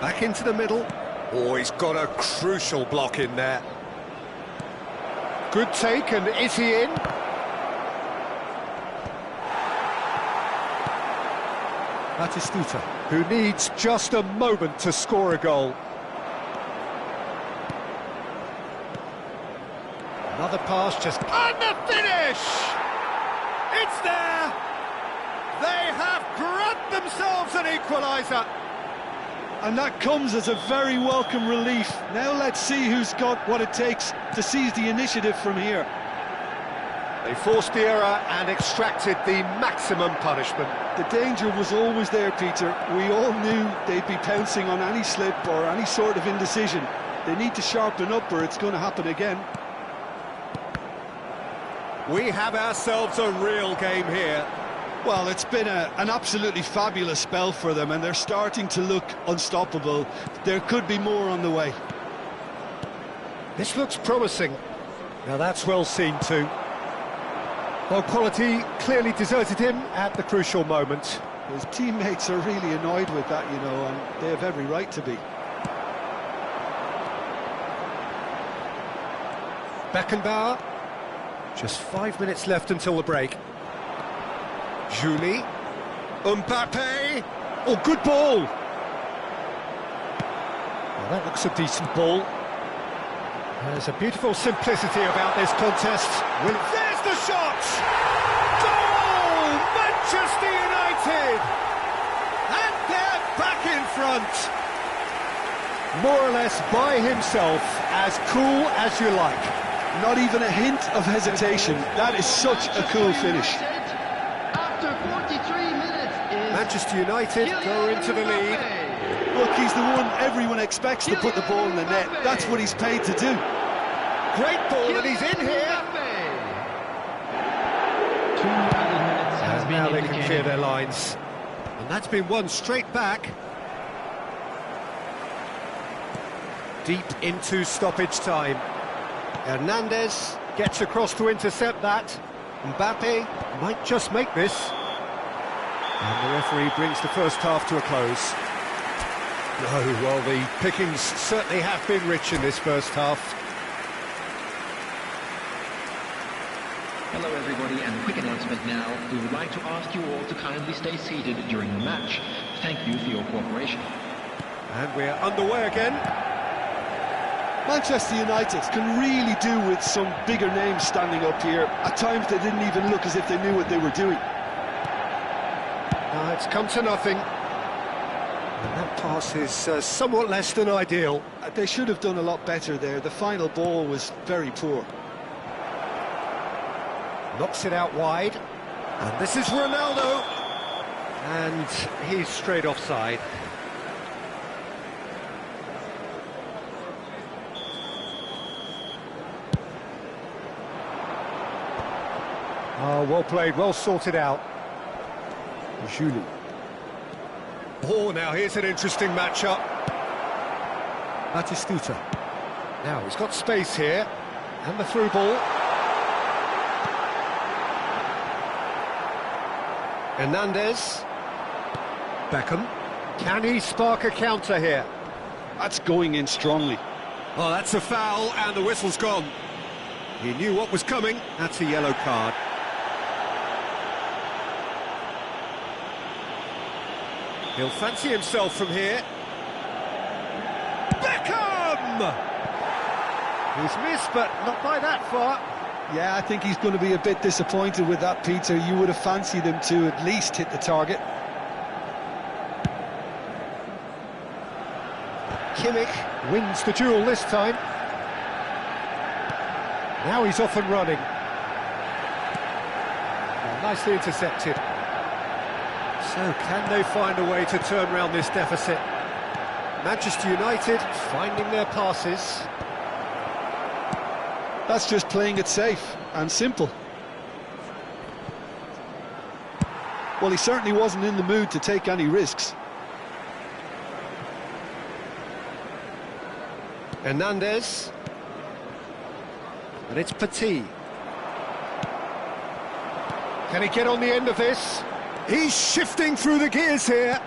Back into the middle. Oh, he's got a crucial block in there. Good take, and is he in? Batistuta, who needs just a moment to score a goal. Another pass, just... And the finish! It's there! They have grabbed themselves an equaliser. And that comes as a very welcome relief. Now let's see who's got what it takes to seize the initiative from here. They forced the error and extracted the maximum punishment. The danger was always there, Peter. We all knew they'd be pouncing on any slip or any sort of indecision. They need to sharpen up or it's going to happen again. We have ourselves a real game here. Well, it's been an absolutely fabulous spell for them, and they're starting to look unstoppable. There could be more on the way. This looks promising. Now that's well seen too. Well, quality clearly deserted him at the crucial moment. His teammates are really annoyed with that, you know, and they have every right to be. Beckenbauer. Just 5 minutes left until the break. Julie. Mbappe. Oh, good ball. Well, that looks a decent ball. There's a beautiful simplicity about this contest. There's the shot! Goal! Manchester United! And they're back in front. More or less by himself, as cool as you like. Not even a hint of hesitation. That is such a cool finish. After 43 minutes is Manchester United go into the lead. Look, he's the one everyone expects to put the ball in the net. That's what he's paid to do. Great ball, and he's in here. 2 minutes has And been now they can indicated. clear their lines. And that's been won straight back. Deep into stoppage time. Hernandez gets across to intercept that. Mbappe might just make this. And the referee brings the first half to a close. No, well, the pickings certainly have been rich in this first half. Hello everybody, and a quick announcement now. We would like to ask you all to kindly stay seated during the match. Thank you for your cooperation. And we're underway again. Manchester United can really do with some bigger names standing up here. At times they didn't even look as if they knew what they were doing. It's come to nothing. And that pass is somewhat less than ideal. They should have done a lot better there. The final ball was very poor. Knocks it out wide. And this is Ronaldo. And he's straight offside. Oh, well played, well sorted out. Julie. Oh, now here's an interesting matchup. Batistuta. Now he's got space here. And the through ball. Hernandez. Beckham. Can he spark a counter here? That's going in strongly. Oh, that's a foul, and the whistle's gone. He knew what was coming. That's a yellow card. He'll fancy himself from here. Beckham! He's missed, but not by that far. Yeah, I think he's going to be a bit disappointed with that, Peter. You would have fancied him to at least hit the target. Kimmich wins the duel this time. Now he's off and running. Well, nicely intercepted. So, can they find a way to turn around this deficit? Manchester United finding their passes. That's just playing it safe and simple. Well, he certainly wasn't in the mood to take any risks. Hernandez. And it's Petit. Can he get on the end of this? He's shifting through the gears here.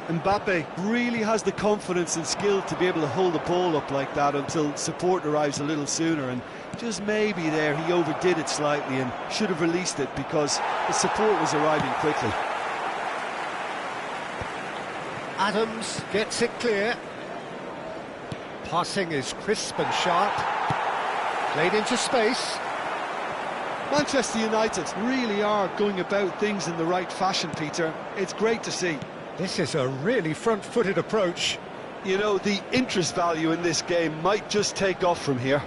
Mbappe really has the confidence and skill to be able to hold the ball up like that until support arrives a little sooner, and just maybe there he overdid it slightly and should have released it because the support was arriving quickly. Adams gets it clear. Passing is crisp and sharp. Played into space. Manchester United really are going about things in the right fashion, Peter. It's great to see. This is a really front-footed approach. You know, the interest value in this game might just take off from here.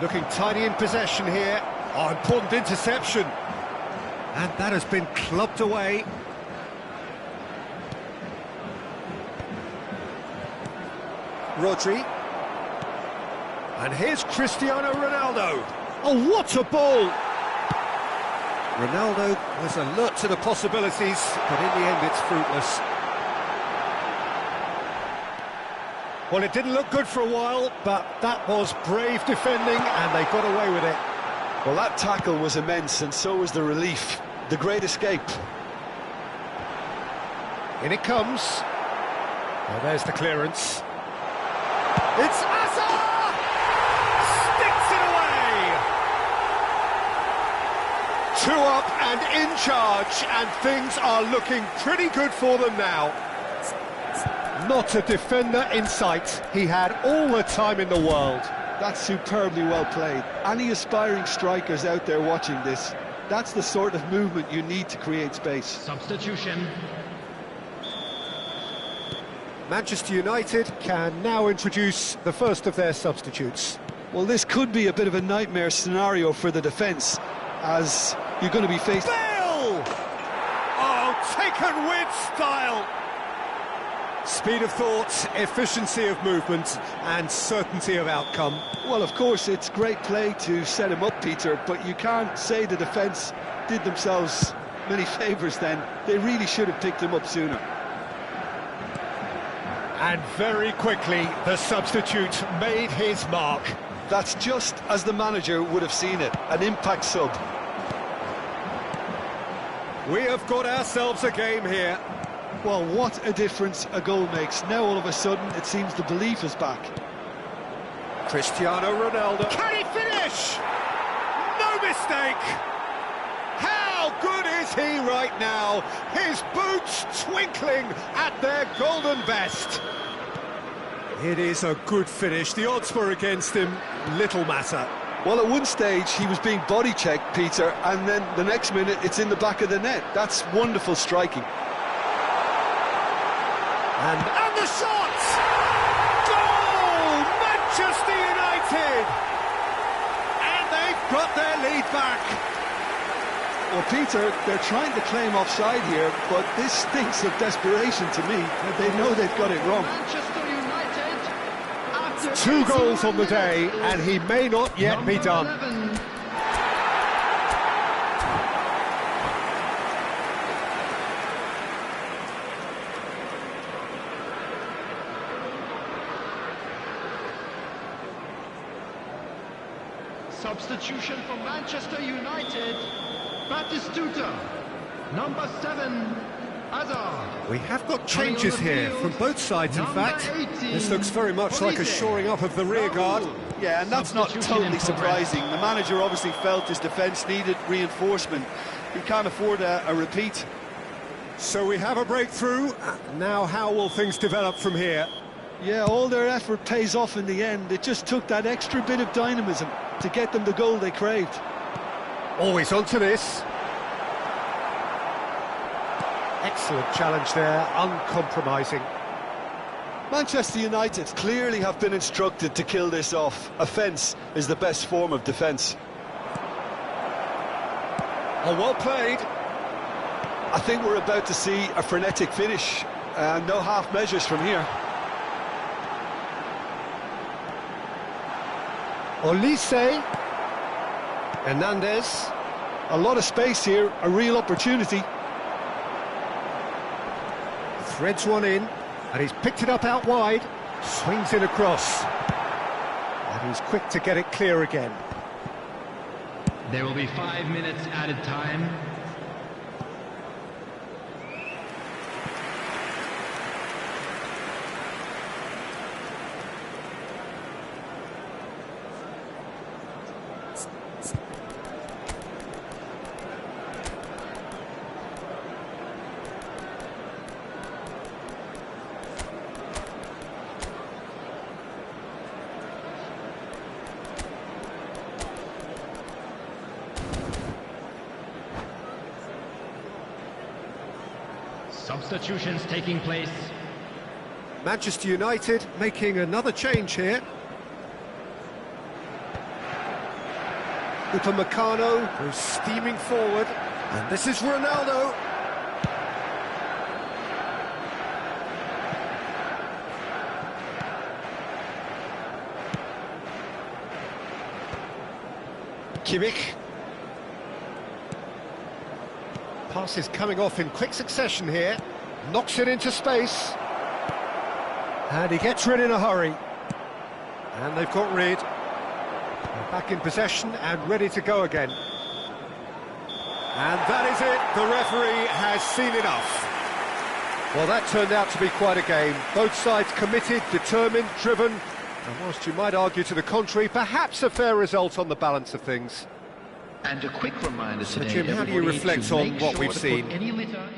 Looking tidy in possession here. Oh, important interception. And that has been clubbed away. Rodri. And here's Cristiano Ronaldo. Oh, what a ball! Ronaldo was alert to the possibilities, but in the end it's fruitless. Well, it didn't look good for a while, but that was brave defending, and they got away with it. Well, that tackle was immense, and so was the relief. The great escape. In it comes. Well, there's the clearance. It's Hazard! Sticks it away! 2 up and in charge, and things are looking pretty good for them now. Not a defender in sight. He had all the time in the world. That's superbly well played. Any aspiring strikers out there watching this, that's the sort of movement you need to create space. Substitution. Manchester United can now introduce the first of their substitutes. Well, this could be a bit of a nightmare scenario for the defence, as you're going to be faced... Bale! Oh, taken with style! Speed of thought, efficiency of movement, and certainty of outcome. Well, of course, it's great play to set him up, Peter, but you can't say the defence did themselves many favours then. They really should have picked him up sooner. And very quickly, the substitute made his mark. That's just as the manager would have seen it, an impact sub. We have got ourselves a game here. Well, what a difference a goal makes. Now all of a sudden it seems the belief is back. Cristiano Ronaldo. Can he finish? No mistake! How good is is he right now? His boots twinkling at their golden best. It is a good finish. The odds were against him. Little matter. Well, at one stage, he was being body-checked, Peter, and then the next minute, it's in the back of the net. That's wonderful striking. And the shot! Goal! Manchester United! And they've got their lead back. Well, Peter, they're trying to claim offside here, but this stinks of desperation to me. They know they've got it wrong. Manchester United, after 2 goals on the 81 day, minutes, and he may not yet be number done. 11. Substitution for Manchester United, Batistuta, number 7, Hazard. We have got changes here from both sides, in fact. This looks very much like a shoring up of the rear guard. Yeah, and that's not totally surprising. The manager obviously felt his defence needed reinforcement. He can't afford a repeat. So we have a breakthrough. Now how will things develop from here? Yeah, all their effort pays off in the end. It just took that extra bit of dynamism to get them the goal they craved. Always onto this. Excellent challenge there, uncompromising. Manchester United clearly have been instructed to kill this off. Offence is the best form of defence. Oh, well played. I think we're about to see a frenetic finish. No half measures from here. Olise. Hernandez. A lot of space here, a real opportunity. Threads one in, and he's picked it up out wide. Swings it across. And he's quick to get it clear again. There will be 5 minutes added time. Substitutions taking place. Manchester United making another change here. Upamecano goes steaming forward, and this is Ronaldo. Kimmich. Pass is coming off in quick succession here. Knocks it into space. And he gets rid in a hurry. And they've got rid. They're back in possession and ready to go again. And that is it. The referee has seen enough. Well, that turned out to be quite a game. Both sides committed, determined, driven. And whilst you might argue to the contrary, perhaps a fair result on the balance of things. And a quick reminder today, Jim, how do you everybody, reflect to on make what sure we've to seen? put any litter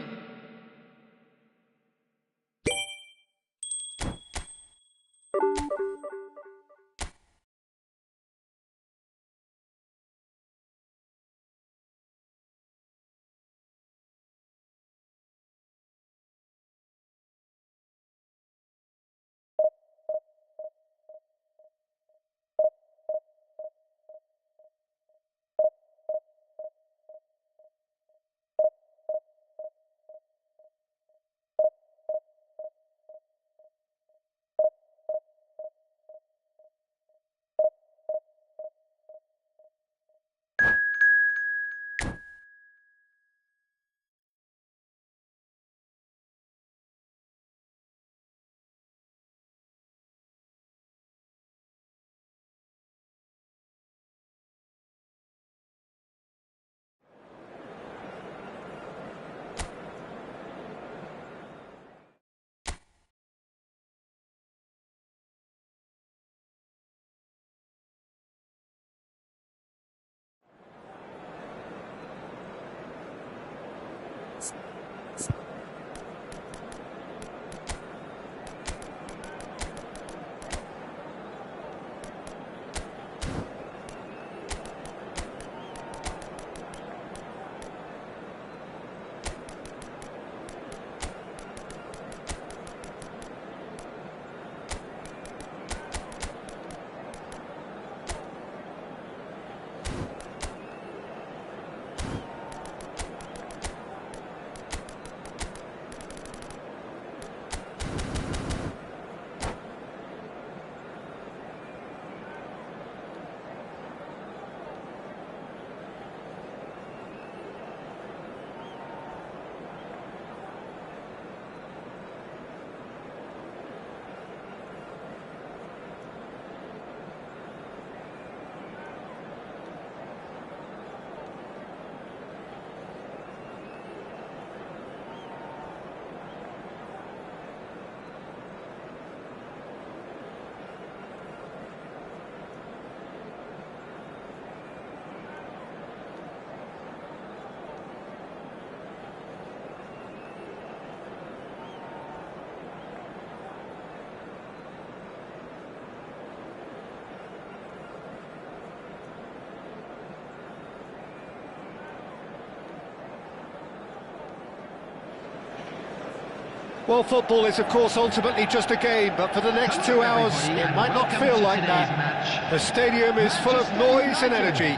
Well, football is, of course, ultimately just a game, but for the next 2 hours, it might not feel like that. The stadium is full of noise and energy.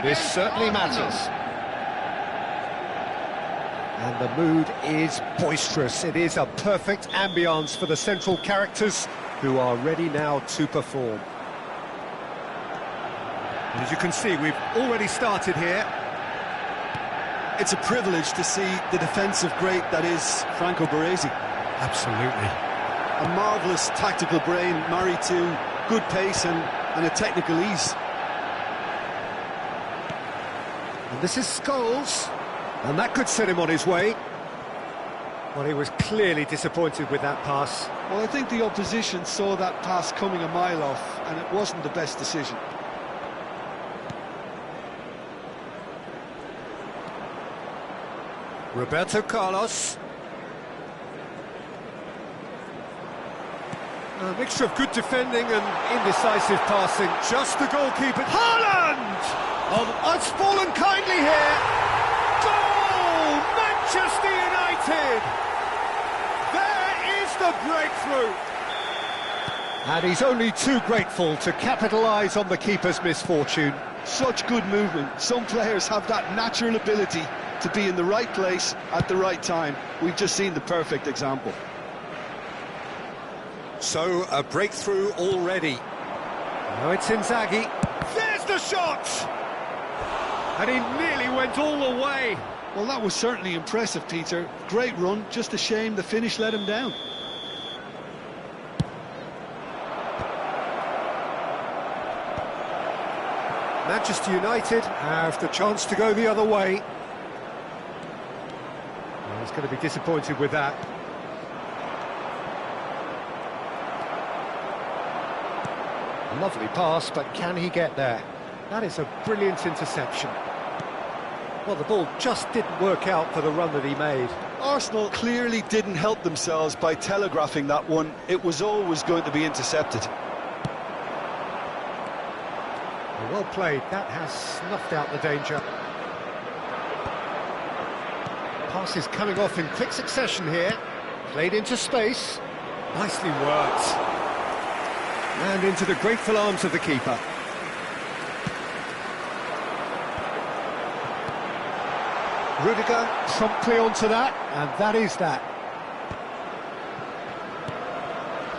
This certainly matters. And the mood is boisterous. It is a perfect ambience for the central characters, who are ready now to perform. And as you can see, we've already started here. It's a privilege to see the defensive great that is Franco Baresi. Absolutely. A marvellous tactical brain married to good pace and a technical ease. And this is Scholes, and that could set him on his way. Well, he was clearly disappointed with that pass. Well, I think the opposition saw that pass coming a mile off, and it wasn't the best decision. Roberto Carlos. A mixture of good defending and indecisive passing. Just the goalkeeper. Haaland! It's fallen kindly here. Goal! Manchester United! There is the breakthrough. And he's only too grateful to capitalise on the keeper's misfortune. Such good movement. Some players have that natural ability to be in the right place at the right time. We've just seen the perfect example. So, a breakthrough already. Now it's Inzaghi. There's the shot! And he nearly went all the way. Well, that was certainly impressive, Peter. Great run, just a shame the finish let him down. Manchester United have the chance to go the other way. Well, he's going to be disappointed with that. Lovely pass, but can he get there? That is a brilliant interception. Well, the ball just didn't work out for the run that he made. Arsenal clearly didn't help themselves by telegraphing that one. It was always going to be intercepted. Well played. That has snuffed out the danger. Pass is coming off in quick succession here. Played into space. Nicely worked. And into the grateful arms of the keeper. Rudiger promptly onto that, and that is that.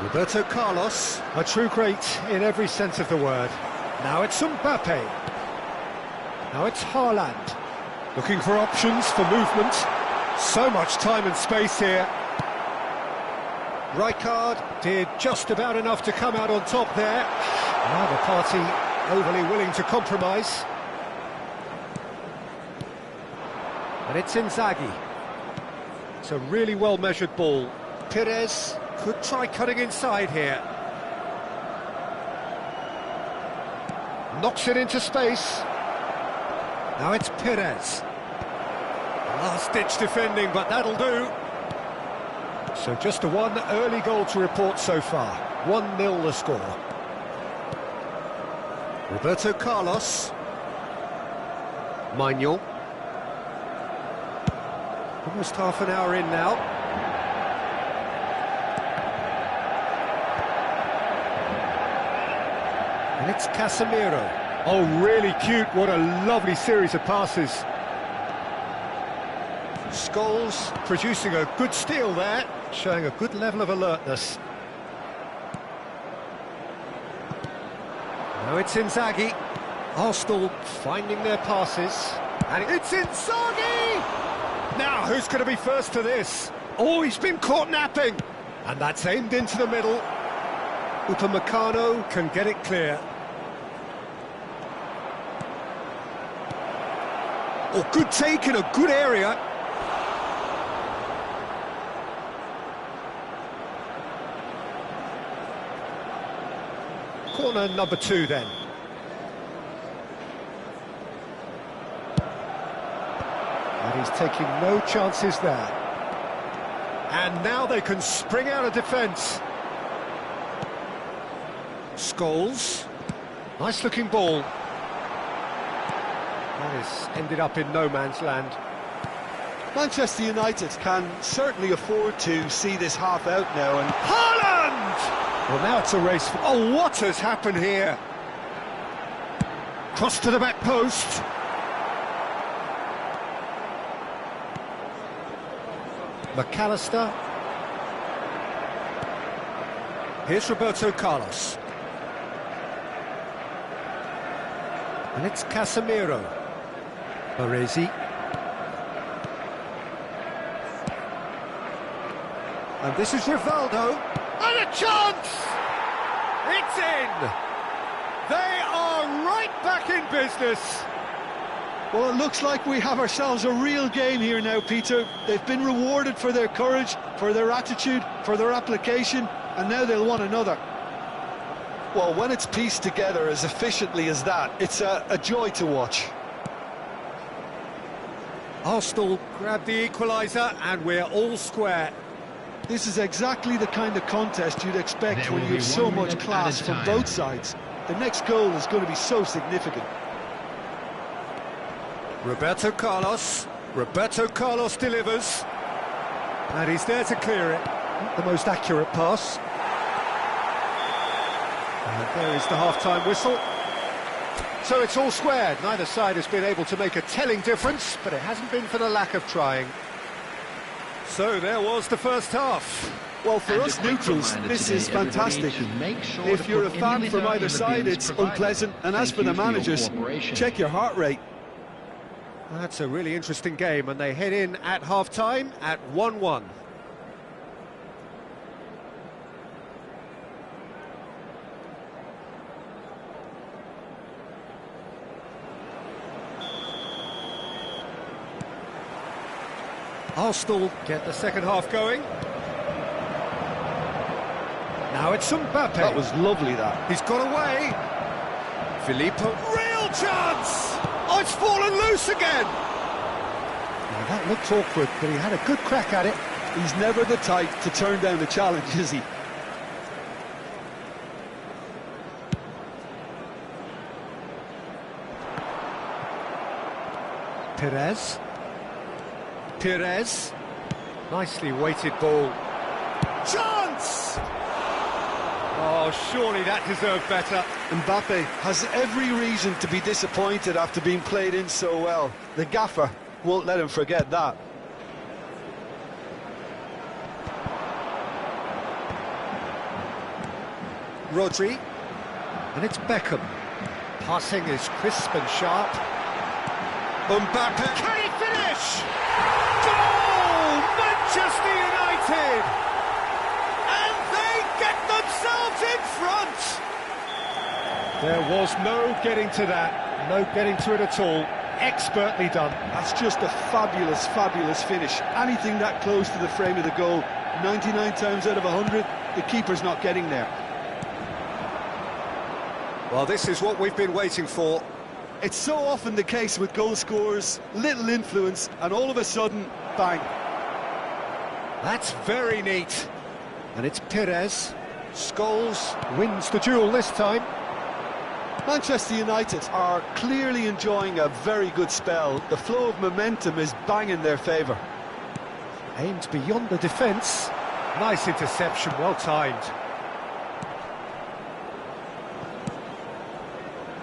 Roberto Carlos, a true great in every sense of the word. Now it's Mbappe. Now it's Haaland. Looking for options for movement. So much time and space here. Rijkaard did just about enough to come out on top there. Neither party overly willing to compromise. And it's Inzaghi. It's a really well-measured ball. Pires could try cutting inside here. Knocks it into space. Now it's Pires. Last-ditch defending, but that'll do. So just a one early goal to report so far. 1-0 the score. Roberto Carlos. Maignan. Almost half an hour in now. And it's Casemiro. Oh, really cute. What a lovely series of passes. Scholes producing a good steal there, showing a good level of alertness. Now it's Inzaghi. Arsenal finding their passes. And it's Inzaghi! Now, who's going to be first to this? Oh, he's been caught napping. And that's aimed into the middle. Upamecano can get it clear. Oh, good take in a good area. Corner number 2 then. And he's taking no chances there. And now they can spring out of defence. Scholes. Nice looking ball. That has ended up in no man's land. Manchester United can certainly afford to see this half out now, and Haaland! Well, now it's a race for... Oh, what has happened here? Cross to the back post. McAllister. Here's Roberto Carlos. And it's Casemiro. Baresi. And this is Rivaldo. And a chance! It's in! They are right back in business. well, it looks like we have ourselves a real game here now, Peter. They've been rewarded for their courage, for their attitude, for their application, and now they'll want another. Well, when it's pieced together as efficiently as that, it's a joy to watch. Arsenal grab the equaliser and we're all square. This is exactly the kind of contest you'd expect There when will you be have so 1 much minute class at a from time. both sides. The next goal is going to be so significant. Roberto Carlos delivers. And he's there to clear it. Not the most accurate pass. And there is the half-time whistle. So it's all squared. Neither side has been able to make a telling difference, but it hasn't been for the lack of trying. So there was the first half. Well, for And us a quick neutrals, reminder this today, is everybody, fantastic. to make sure If to you're a put fan any from litter either in the side, bins it's provided. unpleasant. And as Thank for the you your managers, cooperation. check your heart rate. That's a really interesting game, and they head in at half-time at 1-1. Arsenal get the second half going. Now it's Mbappe. That was lovely, that. He's got away. Filippo, real chance! Oh, it's fallen loose again! Now, that looked awkward, but he had a good crack at it. He's never the type to turn down a challenge, is he? Perez. Nicely weighted ball. Chance! Oh, surely that deserved better. Mbappe has every reason to be disappointed after being played in so well. The gaffer won't let him forget that. Rodri. And it's Beckham. Passing is crisp and sharp. Mbappe. Can he finish? Goal! Manchester United! And they get themselves in front! There was no getting to that. No getting to it at all. Expertly done. That's just a fabulous, fabulous finish. Anything that close to the frame of the goal, 99 times out of 100, the keeper's not getting there. Well, this is what we've been waiting for. It's so often the case with goal scorers, little influence, and all of a sudden, bang. That's very neat. And it's Perez. Scholes wins the duel this time. Manchester United are clearly enjoying a very good spell. The flow of momentum is bang in their favour. Aimed beyond the defence. Nice interception, well timed.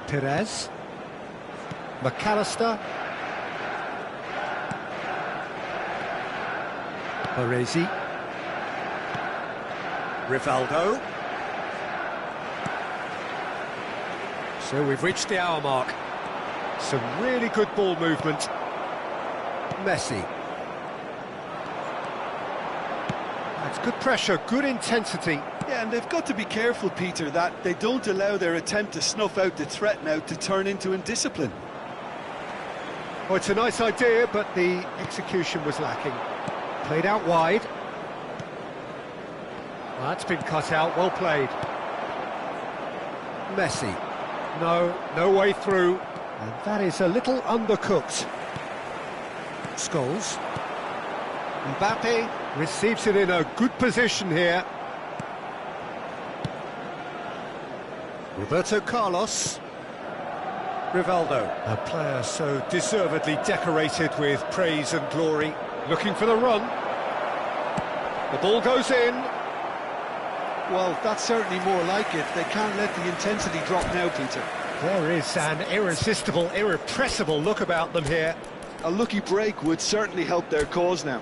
Perez. McAllister. Baresi. Rivaldo. So we've reached the hour mark. Some really good ball movement. Messi. That's good pressure, good intensity. Yeah, and they've got to be careful, Peter, that they don't allow their attempt to snuff out the threat now to turn into indiscipline. Oh, it's a nice idea, but the execution was lacking. Played out wide. Well, that's been cut out, well played. Messi. No way through. And that is a little undercooked. Scholes. Mbappe receives it in a good position here. Roberto Carlos. Rivaldo, a player so deservedly decorated with praise and glory. Looking for the run. The ball goes in. Well, that's certainly more like it. They can't let the intensity drop now, Peter. There is an irresistible, irrepressible look about them here. A lucky break would certainly help their cause now.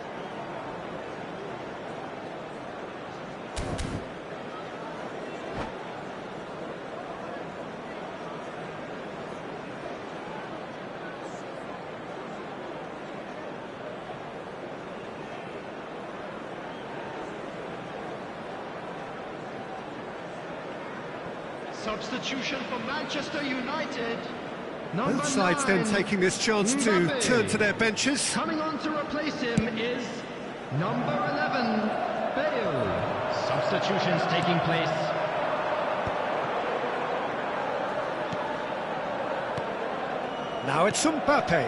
Substitution for Manchester United. Number Both sides then 9, taking this chance to Mbappe. turn to their benches. Coming on to replace him is number 11, Bale. Substitutions taking place. Now it's Mbappe.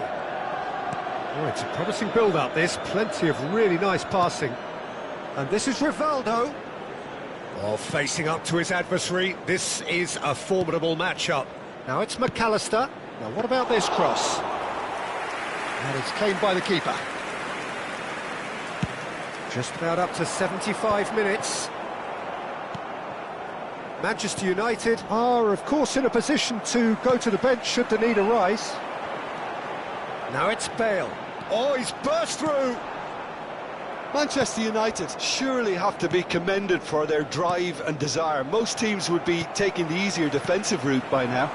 Oh, it's a promising build-up, this. Plenty of really nice passing. And this is Rivaldo. Oh, facing up to his adversary. This is a formidable matchup. Now it's McAllister. Now what about this cross? And it's claimed by the keeper. Just about up to 75 minutes. Manchester United are, of course, in a position to go to the bench should the need arise. Now it's Bale. Oh, he's burst through! Manchester United surely have to be commended for their drive and desire. Most teams would be taking the easier defensive route by now.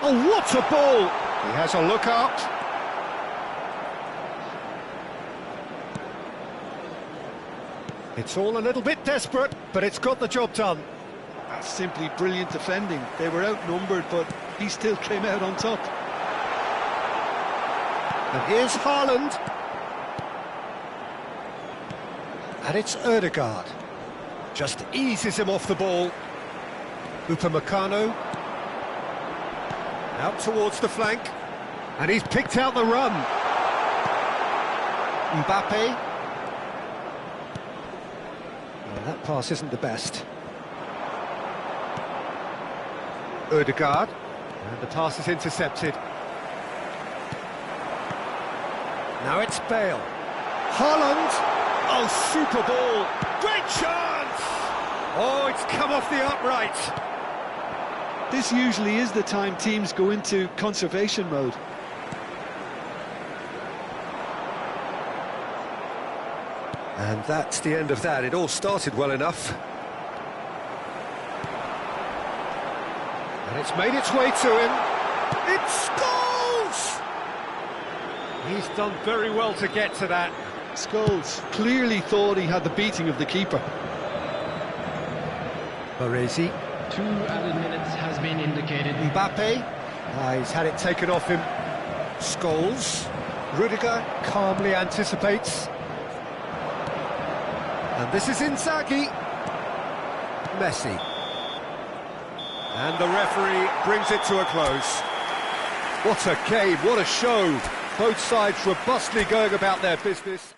Oh, what a ball! He has a look out. It's all a little bit desperate, but it's got the job done. That's simply brilliant defending. They were outnumbered, but he still came out on top. And here's Haaland. And it's Ødegaard. Just eases him off the ball. Upamecano. Out towards the flank. And he's picked out the run. Mbappe. Well, that pass isn't the best. Ødegaard. And the pass is intercepted. Now it's Bale. Haaland! Oh, super ball! Great chance! Oh, it's come off the upright. This usually is the time teams go into conservation mode. And that's the end of that. It all started well enough. And it's made its way to him. It scores! He's done very well to get to that. Scholes clearly thought he had the beating of the keeper. Baresi. 2 added minutes has been indicated. Mbappe. He's had it taken off him. Scholes. Rudiger calmly anticipates. And this is Inzaghi. Messi. And the referee brings it to a close. What a game, what a show. Both sides robustly going about their business.